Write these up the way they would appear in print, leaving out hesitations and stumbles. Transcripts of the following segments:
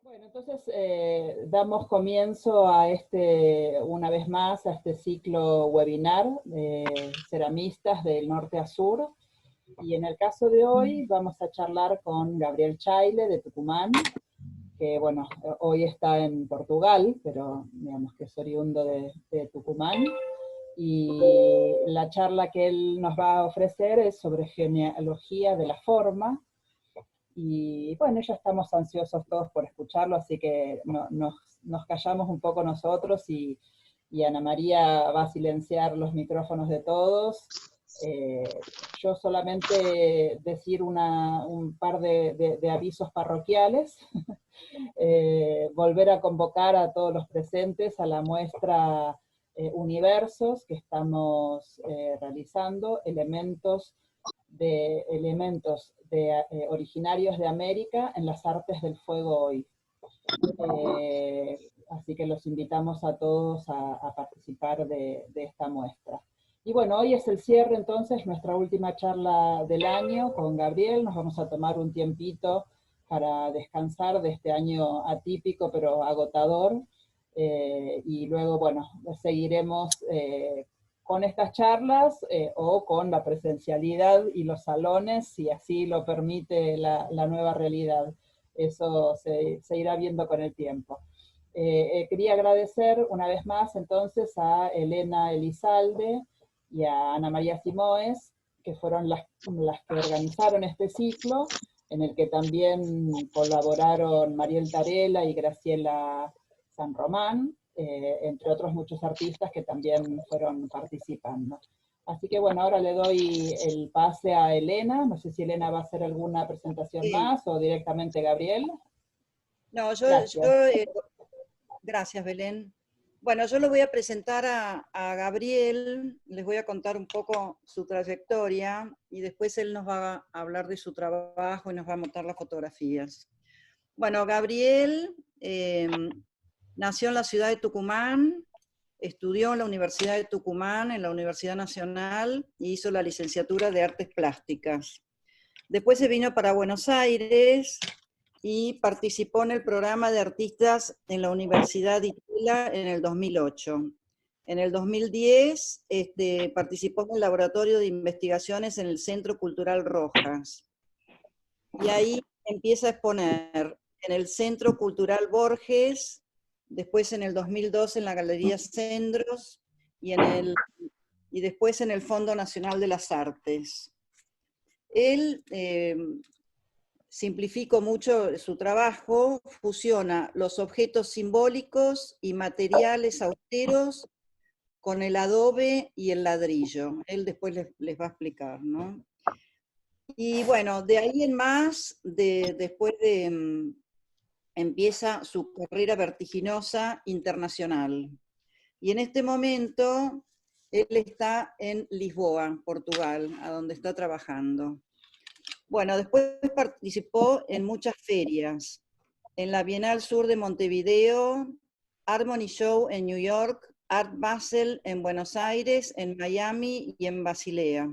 Bueno, entonces damos comienzo a una vez más, a este ciclo webinar de ceramistas del norte a sur. Y en el caso de hoy vamos a charlar con Gabriel Chaile de Tucumán, que bueno, hoy está en Portugal, pero digamos que es oriundo de Tucumán. Y la charla que él nos va a ofrecer es sobre genealogía de la forma. Y bueno, ya estamos ansiosos todos por escucharlo, así que nos callamos un poco nosotros y Ana María va a silenciar los micrófonos de todos. Yo solamente decir un par de avisos parroquiales. Volver a convocar a todos los presentes a la muestra Universos que estamos realizando, elementos originarios de América en las artes del fuego hoy. Así que los invitamos a todos a participar de esta muestra. Y bueno, hoy es el cierre entonces, nuestra última charla del año con Gabriel. Nos vamos a tomar un tiempito para descansar de este año atípico pero agotador. Y luego, bueno, seguiremos con estas charlas o con la presencialidad y los salones, si así lo permite la nueva realidad. Eso se irá viendo con el tiempo. Quería agradecer una vez más entonces a Elena Elizalde y a Ana María Simoes, que fueron las que organizaron este ciclo, en el que también colaboraron Mariel Tarela y Graciela San Román, entre otros muchos artistas que también fueron participando. Así que bueno, ahora le doy el pase a Elena. No sé si Elena va a hacer alguna presentación más o directamente Gabriel. No, Gracias. Gracias, Belén. Bueno, yo lo voy a presentar a Gabriel, les voy a contar un poco su trayectoria y después él nos va a hablar de su trabajo y nos va a mostrar las fotografías. Bueno, Gabriel nació en la ciudad de Tucumán, estudió en la Universidad de Tucumán, en la Universidad Nacional, y hizo la licenciatura de Artes Plásticas. Después se vino para Buenos Aires y participó en el programa de artistas en la Universidad de Itela en el 2008. En el 2010 participó en el laboratorio de investigaciones en el Centro Cultural Rojas. Y ahí empieza a exponer en el Centro Cultural Borges, después en el 2002 en la Galería Cendros y después en el Fondo Nacional de las Artes. Él simplifico mucho su trabajo, fusiona los objetos simbólicos y materiales austeros con el adobe y el ladrillo. Él después les va a explicar, ¿no? Y bueno, de ahí en más, empieza su carrera vertiginosa internacional. Y en este momento, él está en Lisboa, Portugal, a donde está trabajando. Bueno, después participó en muchas ferias, en la Bienal Sur de Montevideo, Harmony Show en New York, Art Basel en Buenos Aires, en Miami y en Basilea,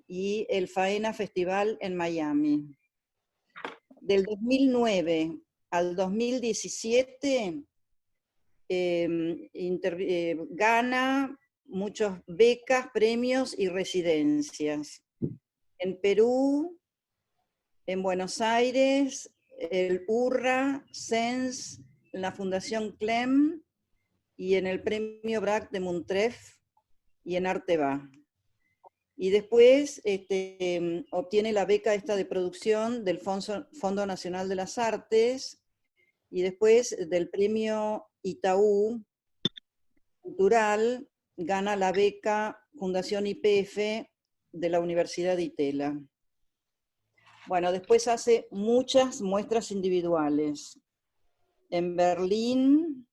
y el Faena Festival en Miami. Del 2009 al 2017 gana muchas becas, premios y residencias. En Perú, en Buenos Aires, el URRA, SENS, la Fundación CLEM y en el Premio BRAC de Montref y en Arteba. Y después obtiene la beca esta de producción del Fondo Nacional de las Artes y después del Premio Itaú Cultural gana la beca Fundación YPF de la Universidad de Itela. Bueno, después hace muchas muestras individuales. En Berlín,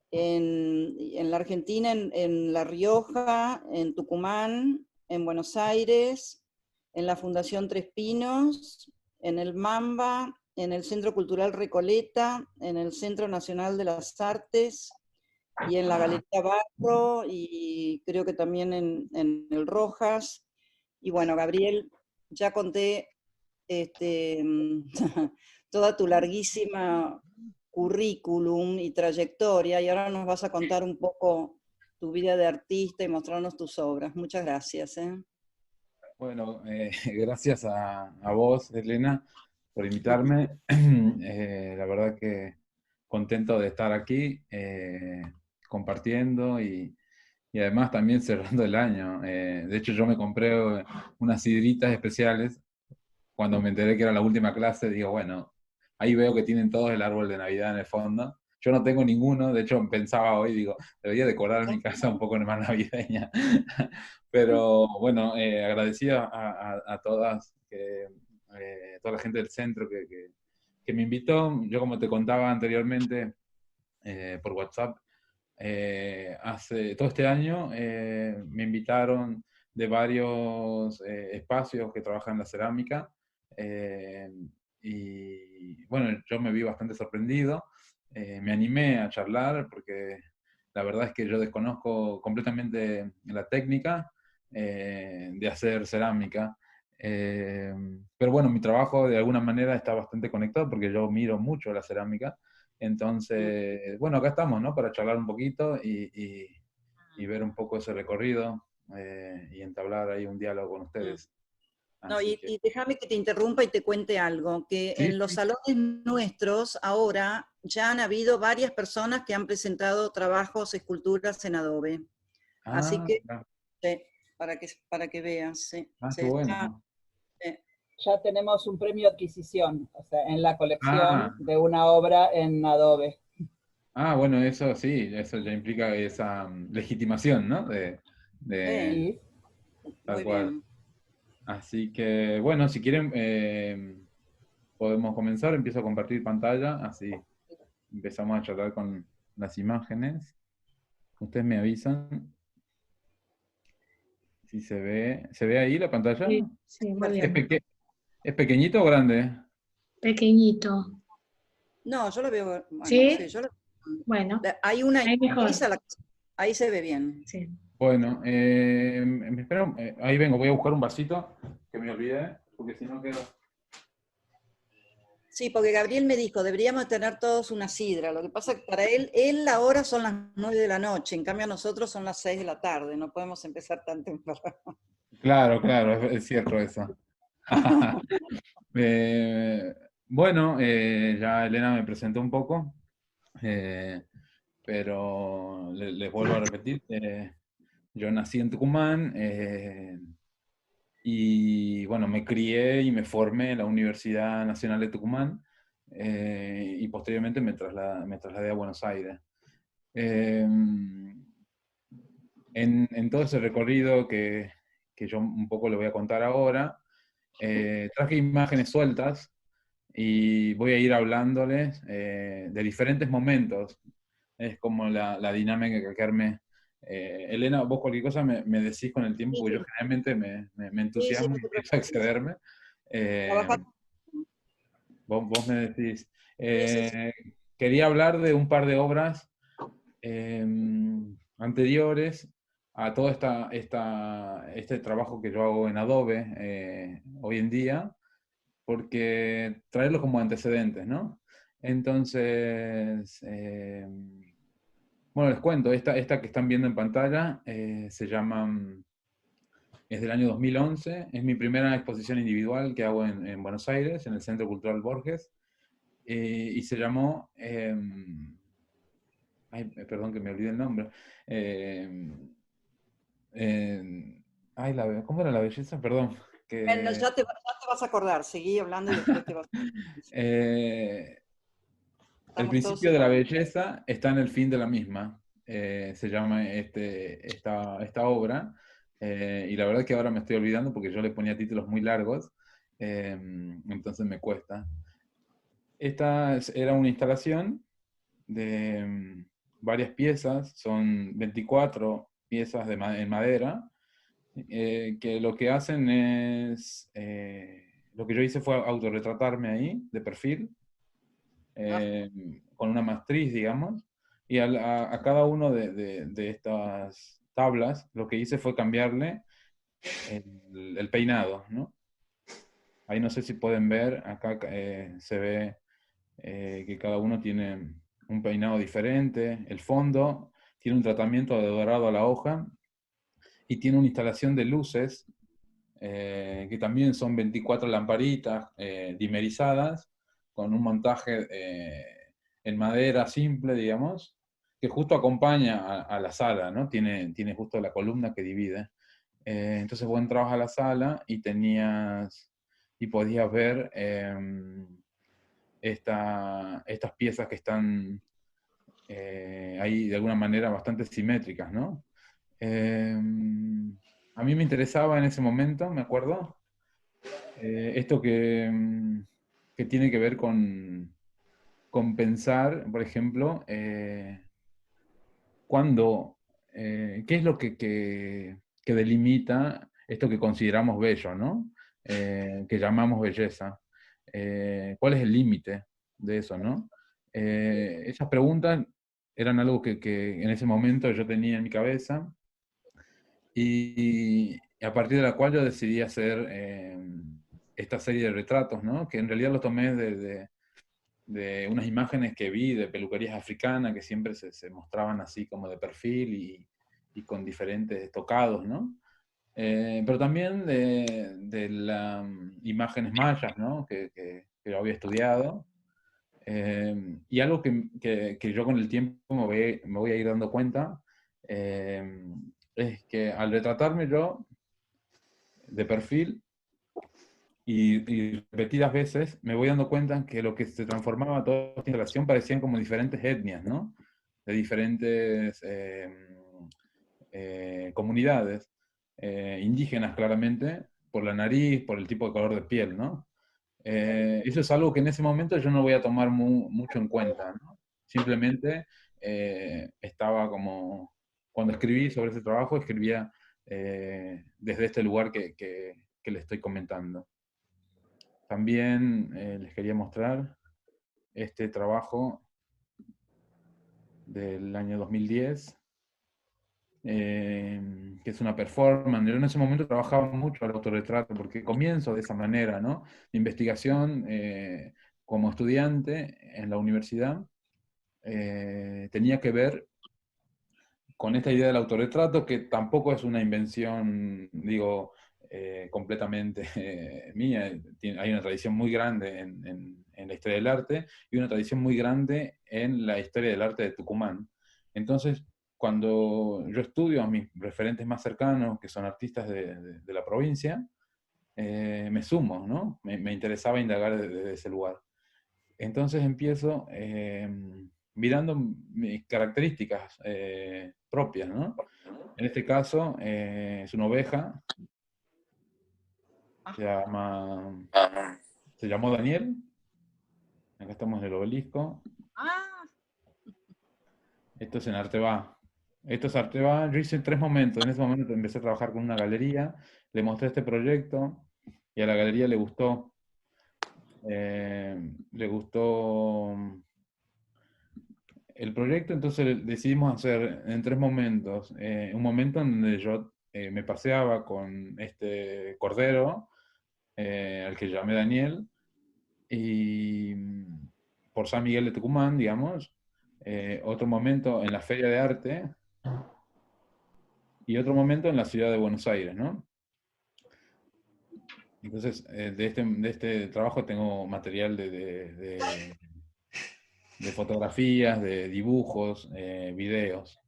en la Argentina, en La Rioja, en Tucumán, en Buenos Aires, en la Fundación Tres Pinos, en el Mamba, en el Centro Cultural Recoleta, en el Centro Nacional de las Artes, y en la Galería Barro, y creo que también en el Rojas. Y bueno, Gabriel, ya conté toda tu larguísima currículum y trayectoria, y ahora nos vas a contar un poco tu vida de artista y mostrarnos tus obras. Muchas gracias. Bueno, gracias a vos, Elena, por invitarme. La verdad que contento de estar aquí compartiendo y además también cerrando el año. De hecho, yo me compré unas sidritas especiales cuando me enteré que era la última clase. Digo, bueno, ahí veo que tienen todos el árbol de Navidad en el fondo. Yo no tengo ninguno, de hecho pensaba hoy, digo, debería decorar mi casa un poco más navideña. Pero bueno, agradecido a todas, toda la gente del centro que me invitó. Yo, como te contaba anteriormente por WhatsApp, hace todo este año me invitaron de varios espacios que trabajan en la cerámica. eh, y bueno, yo me vi bastante sorprendido. Me animé a charlar porque la verdad es que yo desconozco completamente la técnica de hacer cerámica. Pero bueno, mi trabajo de alguna manera está bastante conectado porque yo miro mucho la cerámica. Entonces, bueno, acá estamos, ¿no? Para charlar un poquito y ver un poco ese recorrido y entablar ahí un diálogo con ustedes. No, Así que, y déjame que te interrumpa y te cuente algo, que sí, en los sí. salones nuestros ahora ya han habido varias personas que han presentado trabajos, esculturas en Adobe. Así Ah, que, ah, sí, para que veas, sí, ah, qué se está, bueno. sí. Ya tenemos un premio adquisición, o sea, en la colección Ah, de una obra en Adobe. bueno, eso sí, eso ya implica esa legitimación, ¿no? De Sí, Sí, tal muy cual. bien. Así que, bueno, si quieren, podemos comenzar. Empiezo a compartir pantalla, así empezamos a charlar con las imágenes. Ustedes me avisan si se ve. ¿Se ve ahí la pantalla? Sí, sí, muy ¿Es, bien. es pequeñito o grande? Pequeñito. No, yo lo veo, bueno, sí, ¿Sí? yo lo Bueno, hay una ahí mejor. imprecisa, ahí se ve bien. Sí. Bueno, me espero, ahí vengo, voy a buscar un vasito que me olvidé, porque si no quedo. Sí, porque Gabriel me dijo, deberíamos tener todos una sidra. Lo que pasa es que para él ahora son las 9 de la noche, en cambio a nosotros son las 6 de la tarde, no podemos empezar tan temprano. Claro, claro, es cierto eso. Eh, bueno, ya Elena me presentó un poco, eh, pero les vuelvo a repetir. Yo nací en Tucumán y bueno, me crié y me formé en la Universidad Nacional de Tucumán y posteriormente me trasladé a Buenos Aires. Eh, en todo ese recorrido que yo un poco le voy a contar ahora, traje imágenes sueltas y voy a ir hablándoles de diferentes momentos. Es como la dinámica que arme. Elena, vos cualquier cosa me decís con el tiempo, Sí, porque yo generalmente me sí, sí, entusiasmo no y te empiezo a preocupes. excederme. Eh, Trabajar. vos me decís. Sí, sí, sí. Eh, Quería hablar de un par de obras anteriores a todo este trabajo que yo hago en Adobe hoy en día, porque traerlo como antecedentes, ¿no? Entonces, bueno, les cuento, esta que están viendo en pantalla se llama, es del año 2011, es mi primera exposición individual que hago en Buenos Aires, en el Centro Cultural Borges, y se llamó, perdón que me olvidé el nombre, eh, ¿cómo era la belleza? Perdón, Bueno, que... ya te vas a acordar, seguí hablando y después te vas a acordar. eh, El Estamos todos principio de la igual. belleza está en el fin de la misma, se llama esta obra, y la verdad es que ahora me estoy olvidando porque yo le ponía títulos muy largos, entonces me cuesta. Era una instalación de varias piezas, son 24 piezas en madera, que lo que hacen es, lo que yo hice fue autorretratarme ahí, de perfil, Ah, eh, con una matriz, digamos, y a cada uno de estas tablas lo que hice fue cambiarle el peinado, ¿no? Ahí no sé si pueden ver, acá se ve que cada uno tiene un peinado diferente. El fondo tiene un tratamiento de dorado a la hoja y tiene una instalación de luces que también son 24 lamparitas dimerizadas con un montaje en madera simple, digamos, que justo acompaña a la sala, ¿no? Tiene justo la columna que divide. Entonces vos entrabas a la sala y podías ver estas piezas que están ahí de alguna manera bastante simétricas, ¿no? A mí me interesaba en ese momento, me acuerdo, esto que tiene que ver con pensar, por ejemplo, qué es lo que delimita esto que consideramos bello, ¿no? Que llamamos belleza. ¿Cuál es el límite de eso, no? Esas preguntas eran algo que en ese momento yo tenía en mi cabeza y a partir de la cual yo decidí hacer esta serie de retratos, ¿no? Que en realidad los tomé de unas imágenes que vi de peluquerías africanas que siempre se mostraban así como de perfil y con diferentes tocados, ¿no? Pero también de las imágenes mayas, ¿no? Que yo había estudiado. Y algo que yo con el tiempo me voy a ir dando cuenta es que al retratarme yo de perfil y repetidas veces, me voy dando cuenta que lo que se transformaba toda esta instalación parecían como diferentes etnias, ¿no? De diferentes comunidades, indígenas claramente, por la nariz, por el tipo de color de piel, ¿no? Eso es algo que en ese momento yo no voy a tomar mucho en cuenta, ¿no? Simplemente estaba como, cuando escribí sobre ese trabajo, escribía desde este lugar que le estoy comentando. También les quería mostrar este trabajo del año 2010, que es una performance. Yo en ese momento trabajaba mucho al autorretrato, porque comienzo de esa manera, ¿no? Mi investigación como estudiante en la universidad tenía que ver con esta idea del autorretrato, que tampoco es una invención, digo, completamente mía. Hay una tradición muy grande en la historia del arte y una tradición muy grande en la historia del arte de Tucumán. Entonces, cuando yo estudio a mis referentes más cercanos, que son artistas de la provincia, me sumo, ¿no? Me interesaba indagar desde ese lugar. Entonces empiezo mirando mis características propias, ¿no? En este caso es una oveja, se llamó Daniel, acá estamos en el obelisco, esto es en Arteba. Esto es Arteba, yo hice 3 momentos, en ese momento empecé a trabajar con una galería, le mostré este proyecto y a la galería le gustó el proyecto, entonces decidimos hacer en 3 momentos. Un momento en donde yo me paseaba con este cordero, al que llamé Daniel, y por San Miguel de Tucumán, digamos. Otro momento en la Feria de Arte, y otro momento en la ciudad de Buenos Aires, ¿no? Entonces, de este trabajo tengo material de fotografías, de dibujos, videos.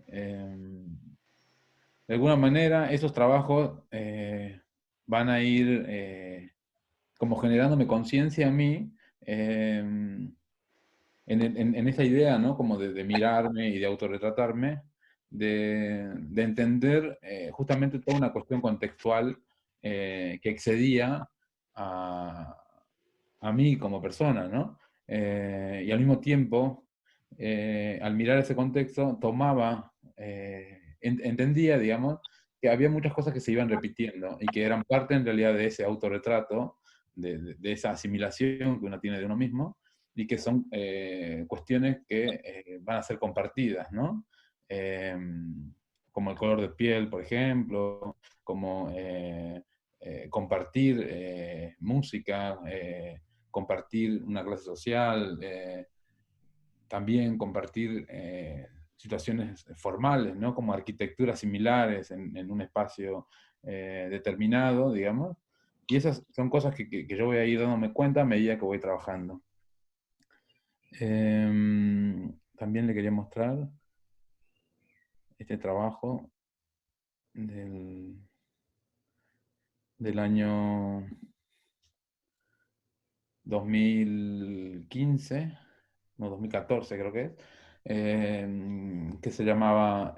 De alguna manera, esos trabajos van a ir como generándome conciencia a mí en esa idea, ¿no? Como de mirarme y de autorretratarme, de entender justamente toda una cuestión contextual que excedía a, a mí como persona, ¿no? Y al mismo tiempo, al mirar ese contexto, entendía, digamos, que había muchas cosas que se iban repitiendo y que eran parte en realidad de ese autorretrato, de esa asimilación que uno tiene de uno mismo, y que son cuestiones que van a ser compartidas, ¿no? Como el color de piel, por ejemplo, como compartir música, compartir una clase social, también compartir situaciones formales, ¿no? Como arquitecturas similares en un espacio determinado, digamos. Y esas son cosas que yo voy a ir dándome cuenta a medida que voy trabajando. También le quería mostrar este trabajo del año 2015, no, 2014 creo que se llamaba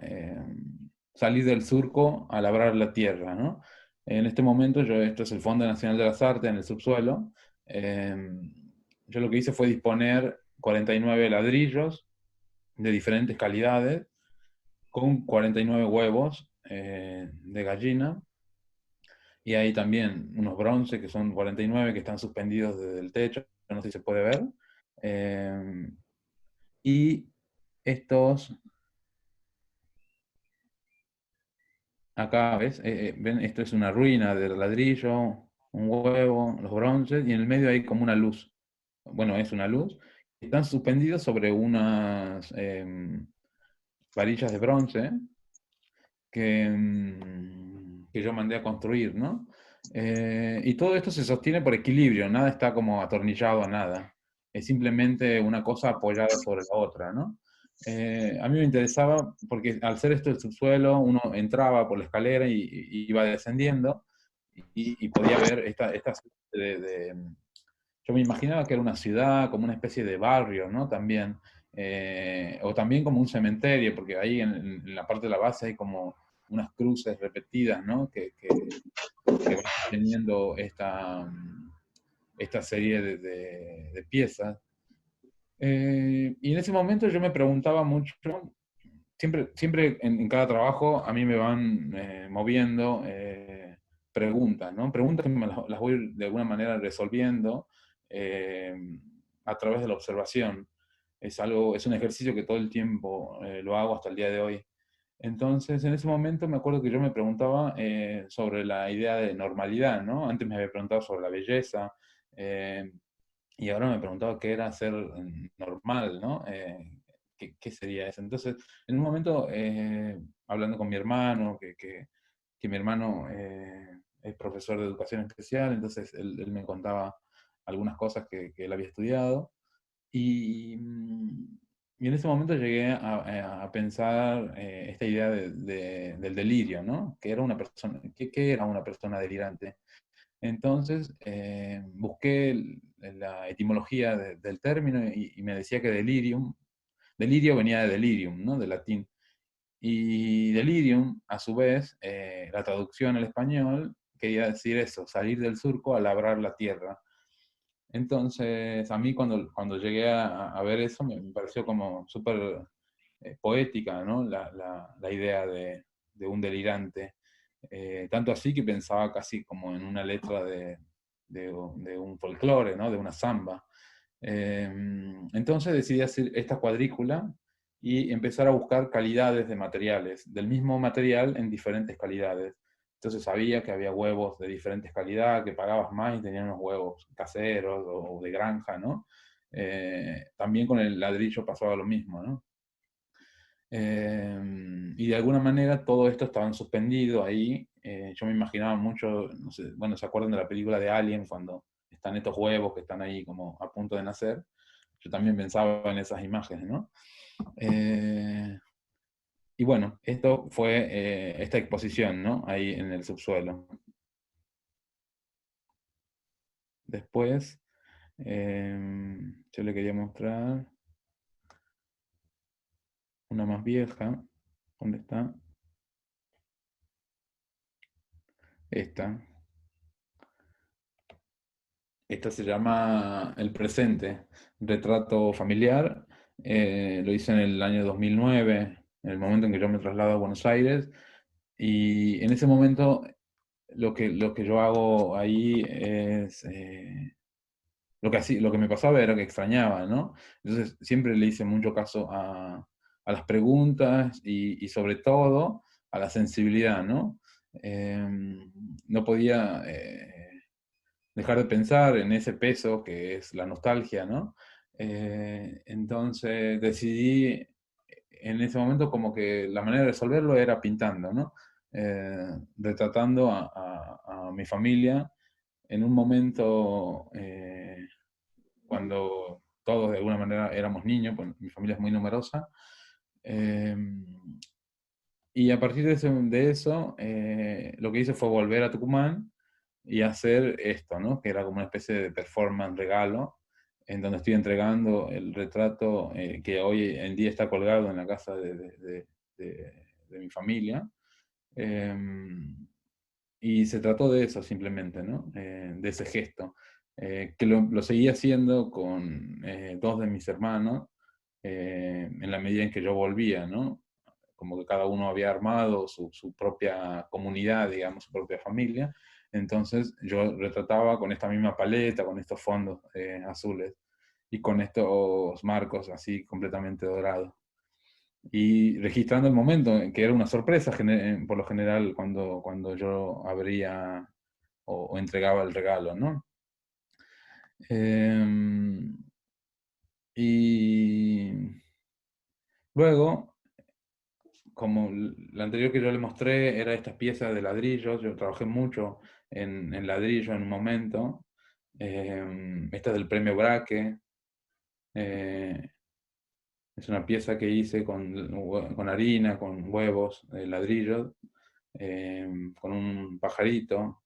Salir del surco a labrar la tierra, ¿no? En este momento, esto es el Fondo Nacional de las Artes en el subsuelo. Yo lo que hice fue disponer 49 ladrillos de diferentes calidades, con 49 huevos de gallina, y hay también unos bronces que son 49 que están suspendidos desde el techo, no sé si se puede ver. Y estos, acá, ¿ves? ¿Ven? Esto es una ruina del ladrillo, un huevo, los bronces, y en el medio hay como una luz. Bueno, es una luz. Están suspendidos sobre unas varillas de bronce que yo mandé a construir, ¿no? Y todo esto se sostiene por equilibrio, nada está como atornillado a nada. Es simplemente una cosa apoyada sobre la otra, ¿no? A mí me interesaba porque al ser esto el subsuelo, uno entraba por la escalera y iba descendiendo y podía ver esta yo me imaginaba que era una ciudad, como una especie de barrio, ¿no? También. O también como un cementerio, porque ahí en la parte de la base hay como unas cruces repetidas, ¿no? Que van teniendo esta serie de piezas. Y en ese momento yo me preguntaba mucho, siempre en cada trabajo a mí me van moviendo preguntas, ¿no? Preguntas que las voy de alguna manera resolviendo a través de la observación. Es un ejercicio que todo el tiempo lo hago hasta el día de hoy. Entonces, en ese momento me acuerdo que yo me preguntaba sobre la idea de normalidad, ¿no? Antes me había preguntado sobre la belleza, y ahora me preguntaba qué era ser normal, ¿no? ¿Qué sería eso? Entonces, en un momento, hablando con mi hermano, que mi hermano es profesor de educación especial, entonces él me contaba algunas cosas que él había estudiado, y, y en ese momento llegué a pensar esta idea del delirio, ¿no? ¿Qué era una persona, qué era una persona delirante? Entonces busqué la etimología del término y me decía que delirio venía de delirium, ¿no? De latín. Y delirium, a su vez, la traducción al español quería decir eso, salir del surco a labrar la tierra. Entonces, a mí cuando llegué a ver eso, me pareció como súper poética, ¿no? La idea de un delirante. Tanto así que pensaba casi como en una letra de un folclore, ¿no? De una samba. Entonces decidí hacer esta cuadrícula y empezar a buscar calidades de materiales, del mismo material en diferentes calidades. Entonces sabía que había huevos de diferentes calidades, que pagabas más y tenían unos huevos caseros o de granja, ¿no? También con el ladrillo pasaba lo mismo, ¿no? Y de alguna manera todo esto estaba suspendido ahí. Yo me imaginaba mucho, no sé, bueno, ¿se acuerdan de la película de Alien cuando están estos huevos que están ahí como a punto de nacer? Yo también pensaba en esas imágenes, ¿no? Y bueno, esto fue esta exposición, ¿no? Ahí en el subsuelo. Después, yo le quería mostrar una más vieja. ¿Dónde está? Esta. Esta se llama El Presente, retrato familiar. Lo hice en el año 2009, en el momento en que yo me traslado a Buenos Aires. Y en ese momento lo que yo hago ahí es... lo que me pasaba era que extrañaba, ¿no? Entonces siempre le hice mucho caso a las preguntas y sobre todo a la sensibilidad, ¿no? no podía dejar de pensar en ese peso que es la nostalgia, ¿no? Entonces decidí en ese momento como que la manera de resolverlo era pintando, ¿no? Retratando a mi familia en un momento cuando todos de alguna manera éramos niños, pues mi familia es muy numerosa, eh, y a partir de eso lo que hice fue volver a Tucumán y hacer esto, ¿no? Que era como una especie de performance regalo, en donde estoy entregando el retrato que hoy en día está colgado en la casa de mi familia. Y se trató de eso simplemente, ¿no? De ese gesto, que lo seguí haciendo con dos de mis hermanos, en la medida en que yo volvía, ¿no? Como que cada uno había armado su propia comunidad, digamos, su propia familia. Entonces yo retrataba con esta misma paleta, con estos fondos azules y con estos marcos así completamente dorados. Y registrando el momento, que era una sorpresa por lo general cuando yo abría o entregaba el regalo, ¿no? Y luego, como la anterior que yo le mostré era estas piezas de ladrillos, yo trabajé mucho en ladrillo en un momento. Esta es del premio Braque. Es una pieza que hice con harina, con huevos, ladrillos, con un pajarito.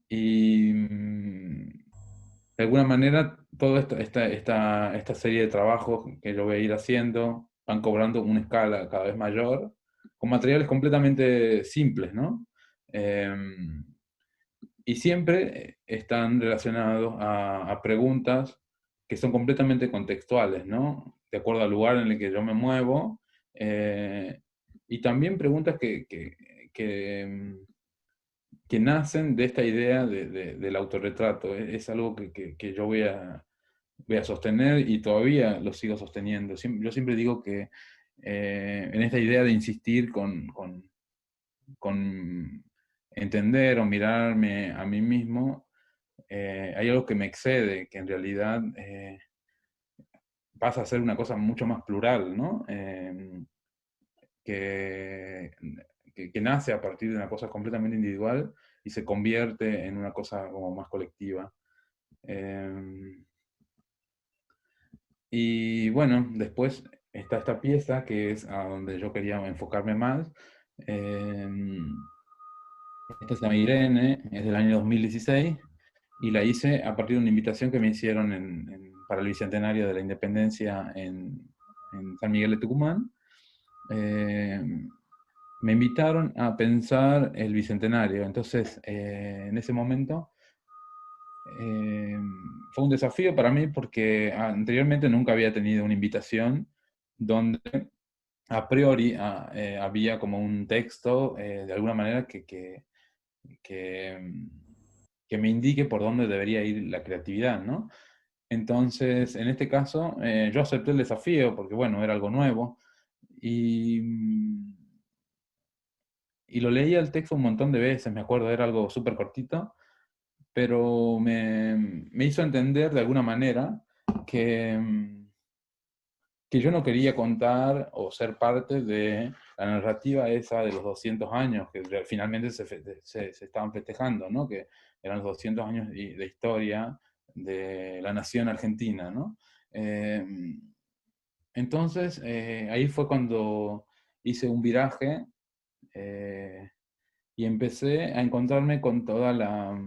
Y de alguna manera, toda esta serie de trabajos que yo voy a ir haciendo van cobrando una escala cada vez mayor, con materiales completamente simples, ¿no? Y siempre están relacionados a preguntas que son completamente contextuales, ¿no? De acuerdo al lugar en el que yo me muevo, y también preguntas que nacen de esta idea del autorretrato. Es algo que yo voy a sostener y todavía lo sigo sosteniendo. Yo siempre digo que en esta idea de insistir con entender o mirarme a mí mismo, hay algo que me excede, que en realidad pasa a ser una cosa mucho más plural, ¿no? Que, que nace a partir de una cosa completamente individual y se convierte en una cosa como más colectiva. Y bueno, después está esta pieza que es a donde yo quería enfocarme más. Esta se llama Irene, es del año 2016 y la hice a partir de una invitación que me hicieron para el Bicentenario de la Independencia en San Miguel de Tucumán. Me invitaron a pensar el Bicentenario, entonces en ese momento fue un desafío para mí porque anteriormente nunca había tenido una invitación donde a priori había como un texto de alguna manera que me indique por dónde debería ir la creatividad, ¿no? Entonces, en este caso, yo acepté el desafío porque, bueno, era algo nuevo y lo leía el texto un montón de veces, me acuerdo, era algo súper cortito, pero me hizo entender de alguna manera que yo no quería contar o ser parte de la narrativa esa de los 200 años que finalmente se estaban festejando, ¿no? Que eran los 200 años de historia de la nación argentina, ¿no? Entonces, ahí fue cuando hice un viraje y empecé a encontrarme con toda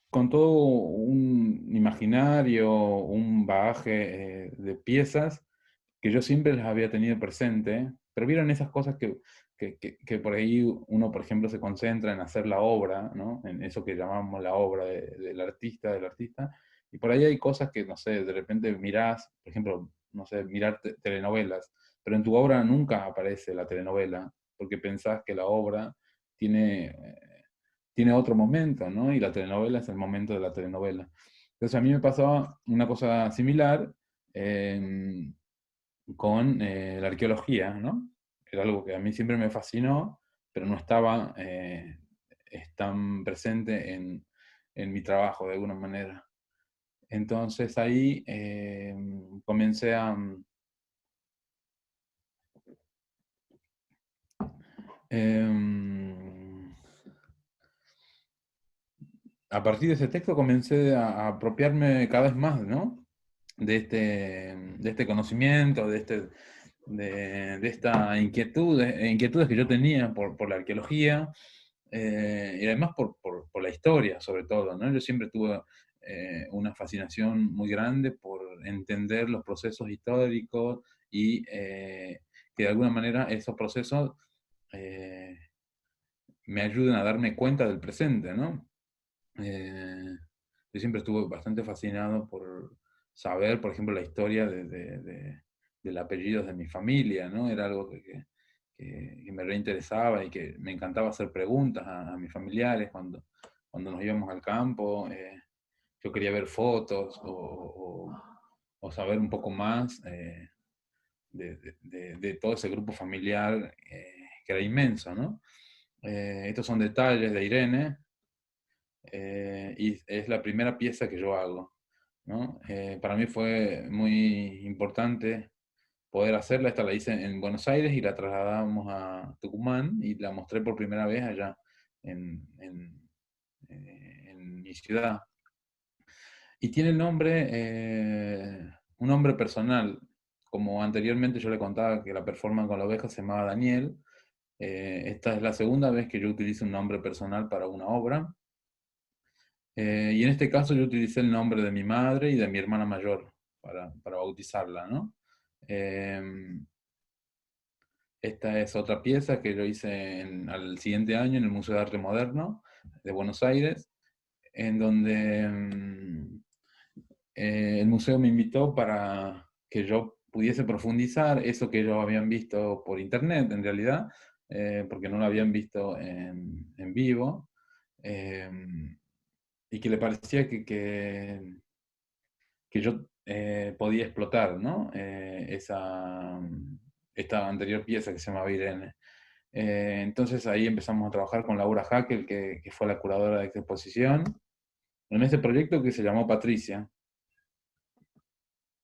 con todo un imaginario, un bagaje de piezas que yo siempre las había tenido presente, pero vieron esas cosas que por ahí uno, por ejemplo, se concentra en hacer la obra, ¿no? En eso que llamamos la obra del artista, y por ahí hay cosas que, no sé, de repente mirás, por ejemplo, no sé, mirar telenovelas, pero en tu obra nunca aparece la telenovela, porque pensás que la obra tiene tiene otro momento, ¿no? Y la telenovela es el momento de la telenovela. Entonces a mí me pasaba una cosa similar, con la arqueología, ¿no? Era algo que a mí siempre me fascinó, pero no estaba tan presente en mi trabajo de alguna manera. Entonces ahí comencé a partir de ese texto comencé a apropiarme cada vez más, ¿no? De este conocimiento, de esta inquietudes que yo tenía por la arqueología, y además por la historia, sobre todo, ¿no? Yo siempre tuve una fascinación muy grande por entender los procesos históricos y que de alguna manera esos procesos eh, me ayuden a darme cuenta del presente, ¿no? Yo siempre estuve bastante fascinado por saber, por ejemplo, la historia del apellido de mi familia, ¿no? Era algo que me reinteresaba y que me encantaba hacer preguntas a mis familiares cuando nos íbamos al campo. Yo quería ver fotos o saber un poco más de todo ese grupo familiar que era inmenso, ¿no? Estos son detalles de Irene, y es la primera pieza que yo hago, ¿no? Para mí fue muy importante poder hacerla. Esta la hice en Buenos Aires y la trasladamos a Tucumán y la mostré por primera vez allá en mi ciudad. Y tiene el nombre, un nombre personal. Como anteriormente yo le contaba que la performance con la oveja se llamaba Daniel, esta es la segunda vez que yo utilizo un nombre personal para una obra. Y en este caso yo utilicé el nombre de mi madre y de mi hermana mayor para bautizarla, ¿no? Esta es otra pieza que yo hice al siguiente año en el Museo de Arte Moderno de Buenos Aires, en donde el museo me invitó para que yo pudiese profundizar eso que ellos habían visto por internet, en realidad, porque no lo habían visto en vivo. Y que le parecía que yo podía explotar, ¿no? Esta anterior pieza que se llama Irene. Entonces ahí empezamos a trabajar con Laura Hackel, que fue la curadora de esta exposición, en este proyecto que se llamó Patricia.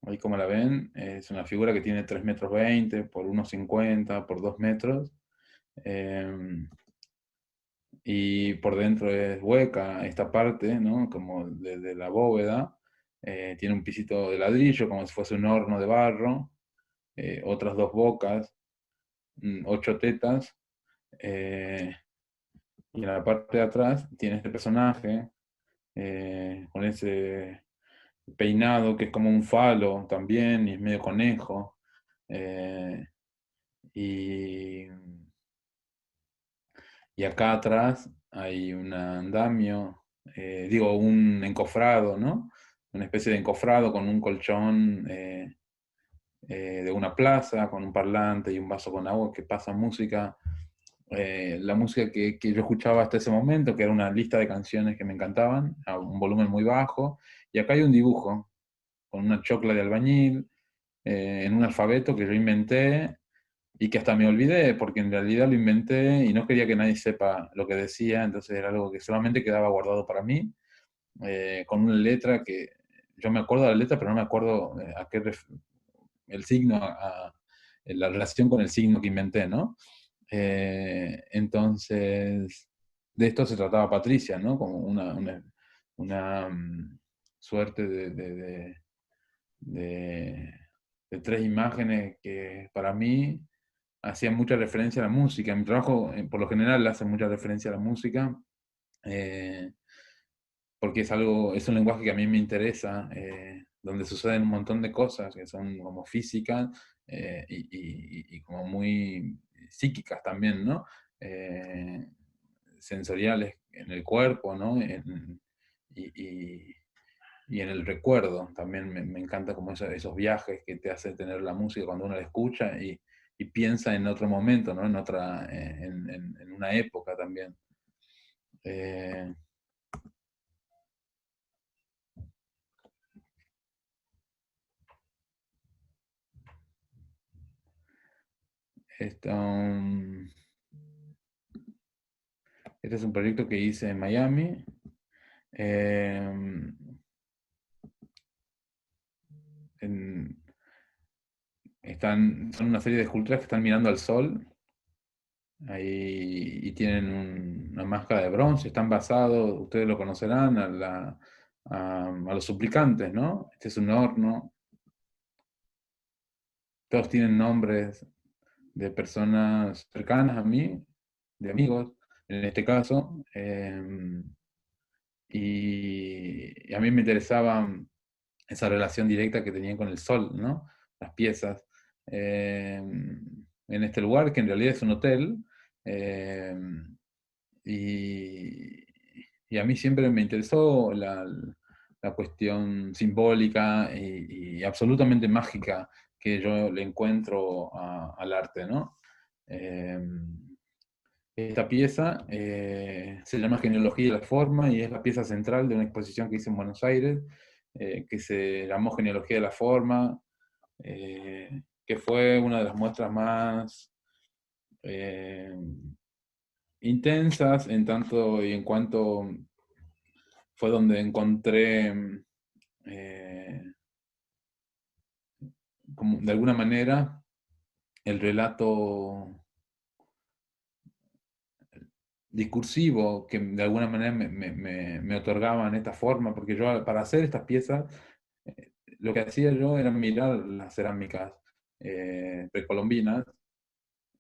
Ahí como la ven, es una figura que tiene 3,20 m por 1,50 m por 2 metros. Y por dentro es hueca esta parte, ¿no? Como de la bóveda. Tiene un pisito de ladrillo, como si fuese un horno de barro. Otras dos bocas, 8 tetas. Y en la parte de atrás tiene este personaje con ese peinado que es como un falo también, y es medio conejo. Y Y acá atrás hay un andamio, un encofrado, ¿no? Una especie de encofrado con un colchón de una plaza, con un parlante y un vaso con agua que pasa música. La música que yo escuchaba hasta ese momento, que era una lista de canciones que me encantaban, a un volumen muy bajo. Y acá hay un dibujo con una chocla de albañil, en un alfabeto que yo inventé y que hasta me olvidé, porque en realidad lo inventé y no quería que nadie sepa lo que decía, entonces era algo que solamente quedaba guardado para mí, con una letra que yo me acuerdo de la letra, pero no me acuerdo el signo, la relación con el signo que inventé, ¿no? Entonces, de esto se trataba Patricia, ¿no? Como una suerte de tres imágenes que para mí hacía mucha referencia a la música. Mi trabajo, por lo general, hace mucha referencia a la música, eh, porque es un lenguaje que a mí me interesa, donde suceden un montón de cosas que son como físicas y como muy psíquicas también, ¿no? Sensoriales en el cuerpo, ¿no? Y en el recuerdo. También me encanta como esos viajes que te hace tener la música cuando uno la escucha y piensa en otro momento, ¿no? En una época también. Eh, Este es un proyecto que hice en Miami. Son una serie de esculturas que están mirando al sol. Ahí, y tienen una máscara de bronce, están basados, ustedes lo conocerán, a los suplicantes, ¿no? Este es un horno. Todos tienen nombres de personas cercanas a mí, de amigos, en este caso. Y a mí me interesaba esa relación directa que tenían con el sol, ¿no? Las piezas. En este lugar, que en realidad es un hotel, eh, y, y a mí siempre me interesó la cuestión simbólica y absolutamente mágica que yo le encuentro al arte, ¿no? Esta pieza se llama Genealogía de la Forma y es la pieza central de una exposición que hice en Buenos Aires, que se llamó Genealogía de la Forma, que fue una de las muestras más intensas en tanto y en cuanto fue donde encontré, como de alguna manera, el relato discursivo que de alguna manera me otorgaban esta forma, porque yo para hacer estas piezas, lo que hacía yo era mirar las cerámicas precolombinas,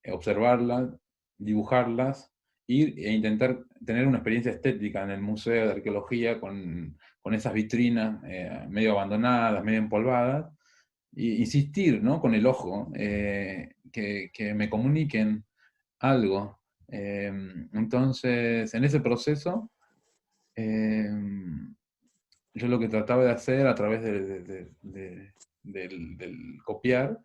observarlas, dibujarlas e intentar tener una experiencia estética en el Museo de Arqueología con esas vitrinas medio abandonadas, medio empolvadas, e insistir, ¿no? Con el ojo, que me comuniquen algo. Entonces, en ese proceso, yo lo que trataba de hacer a través del copiar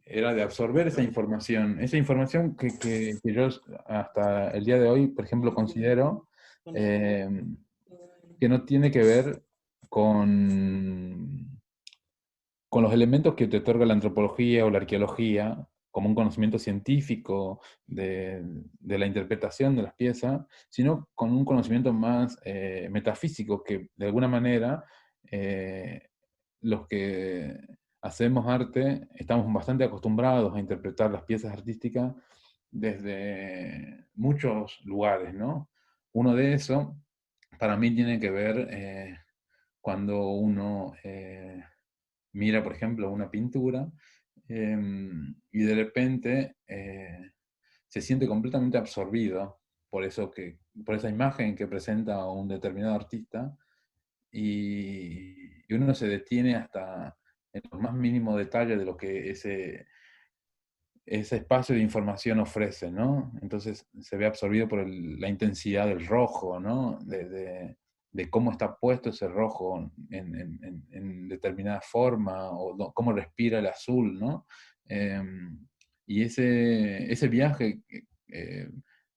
era de absorber esa información que yo hasta el día de hoy, por ejemplo, considero que no tiene que ver con los elementos que te otorga la antropología o la arqueología, como un conocimiento científico de la interpretación de las piezas, sino con un conocimiento más metafísico, que de alguna manera los que hacemos arte estamos bastante acostumbrados a interpretar las piezas artísticas desde muchos lugares, ¿no? Uno de esos, para mí, tiene que ver cuando uno mira, por ejemplo, una pintura y de repente se siente completamente absorbido por esa imagen que presenta un determinado artista y uno se detiene hasta en los más mínimos detalles de lo que ese espacio de información ofrece, ¿no? Entonces se ve absorbido por la intensidad del rojo, ¿no? De cómo está puesto ese rojo en determinada forma, o cómo respira el azul, ¿no? Y ese viaje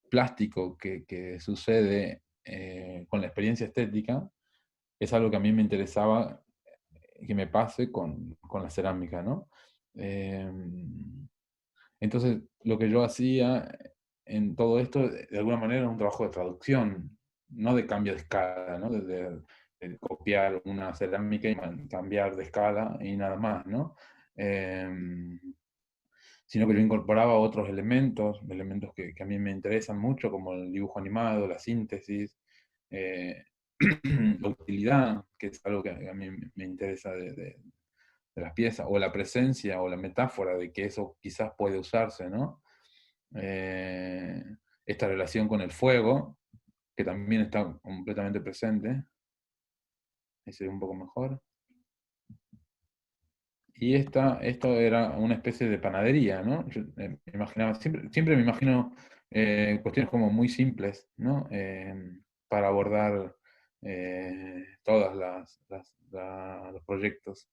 plástico que sucede con la experiencia estética es algo que a mí me interesaba que me pase con la cerámica, ¿no? Entonces, lo que yo hacía en todo esto, de alguna manera, era un trabajo de traducción, no de cambio de escala, ¿no? De copiar una cerámica y cambiar de escala y nada más, ¿no? Sino que yo incorporaba otros elementos que a mí me interesan mucho, como el dibujo animado, la síntesis, la utilidad, que es algo que a mí me interesa de las piezas, o la presencia o la metáfora de que eso quizás puede usarse, ¿no? Esta relación con el fuego, que también está completamente presente. Ahí se ve un poco mejor. Y esto era una especie de panadería, ¿no? Yo me imaginaba, siempre me imagino cuestiones como muy simples, ¿no? Para abordar todos los proyectos.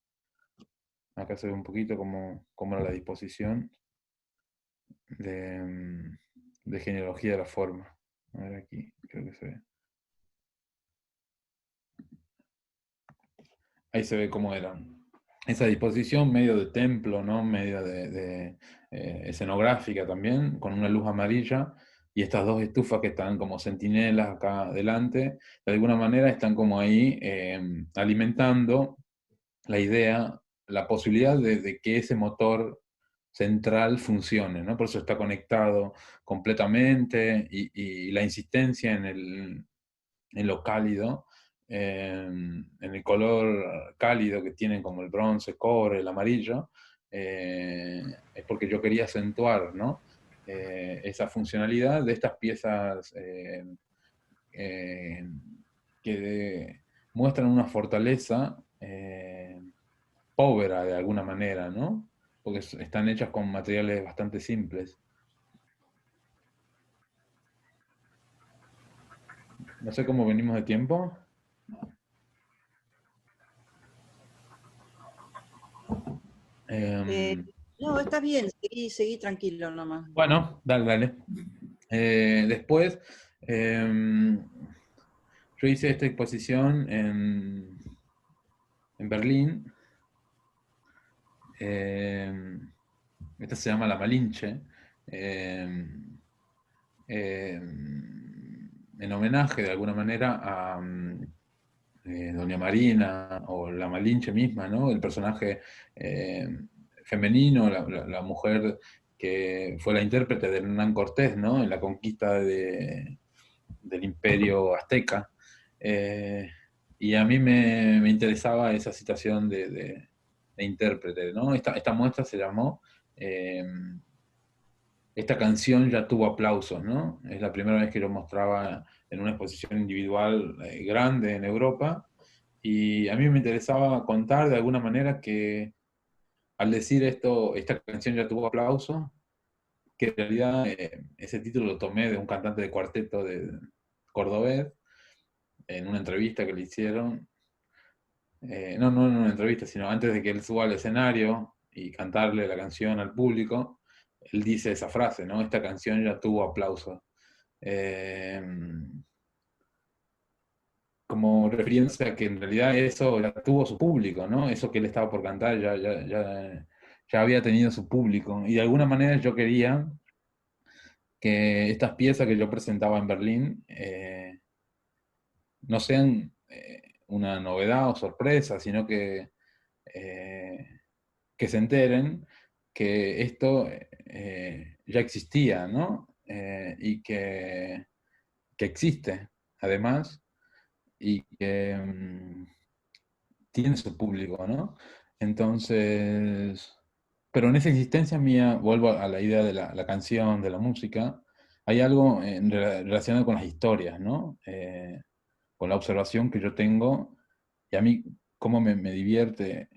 Acá se ve un poquito cómo era la disposición de genealogía de la forma. A ver aquí, creo que se ve. Ahí se ve cómo era esa disposición medio de templo, ¿no? Medio escenográfica también, con una luz amarilla, y estas dos estufas que están como centinelas acá adelante, de alguna manera están como ahí alimentando la idea, la posibilidad de que ese motor central funcione, ¿no? Por eso está conectado completamente, y la insistencia en lo cálido, en el color cálido que tienen como el bronce, cobre, el amarillo, es porque yo quería acentuar, ¿no? Esa funcionalidad de estas piezas que muestran una fortaleza pobre de alguna manera, ¿no? Porque están hechas con materiales bastante simples. No sé cómo venimos de tiempo. No, está bien, seguí tranquilo nomás. Bueno, dale. Después, yo hice esta exposición en Berlín. Esta se llama La Malinche. En homenaje de alguna manera a Doña Marina o la Malinche misma, ¿no? El personaje femenino, la mujer que fue la intérprete de Hernán Cortés, ¿no? En la conquista del imperio azteca. Y a mí me interesaba esa situación de intérprete, ¿no? Esta muestra se llamó Esta canción ya tuvo aplausos, ¿no? Es la primera vez que lo mostraba en una exposición individual grande en Europa, y a mí me interesaba contar de alguna manera que al decir esto, esta canción ya tuvo aplausos, que en realidad ese título lo tomé de un cantante de cuarteto de cordobés, en una entrevista que le hicieron, no en una entrevista, sino antes de que él suba al escenario y cantarle la canción al público, él dice esa frase, ¿no? Esta canción ya tuvo aplausos. Eh, Como refiriéndose a que en realidad eso ya tuvo su público, ¿no? Eso que él estaba por cantar ya había tenido su público. Y de alguna manera yo quería que estas piezas que yo presentaba en Berlín no sean una novedad o sorpresa, sino que se enteren que esto ya existía, ¿no? Y que existe, además, y que tiene su público, ¿no? Entonces, pero en esa existencia mía, vuelvo a la idea de la canción, de la música, hay algo relacionado con las historias, ¿no? Con la observación que yo tengo, y a mí cómo me divierte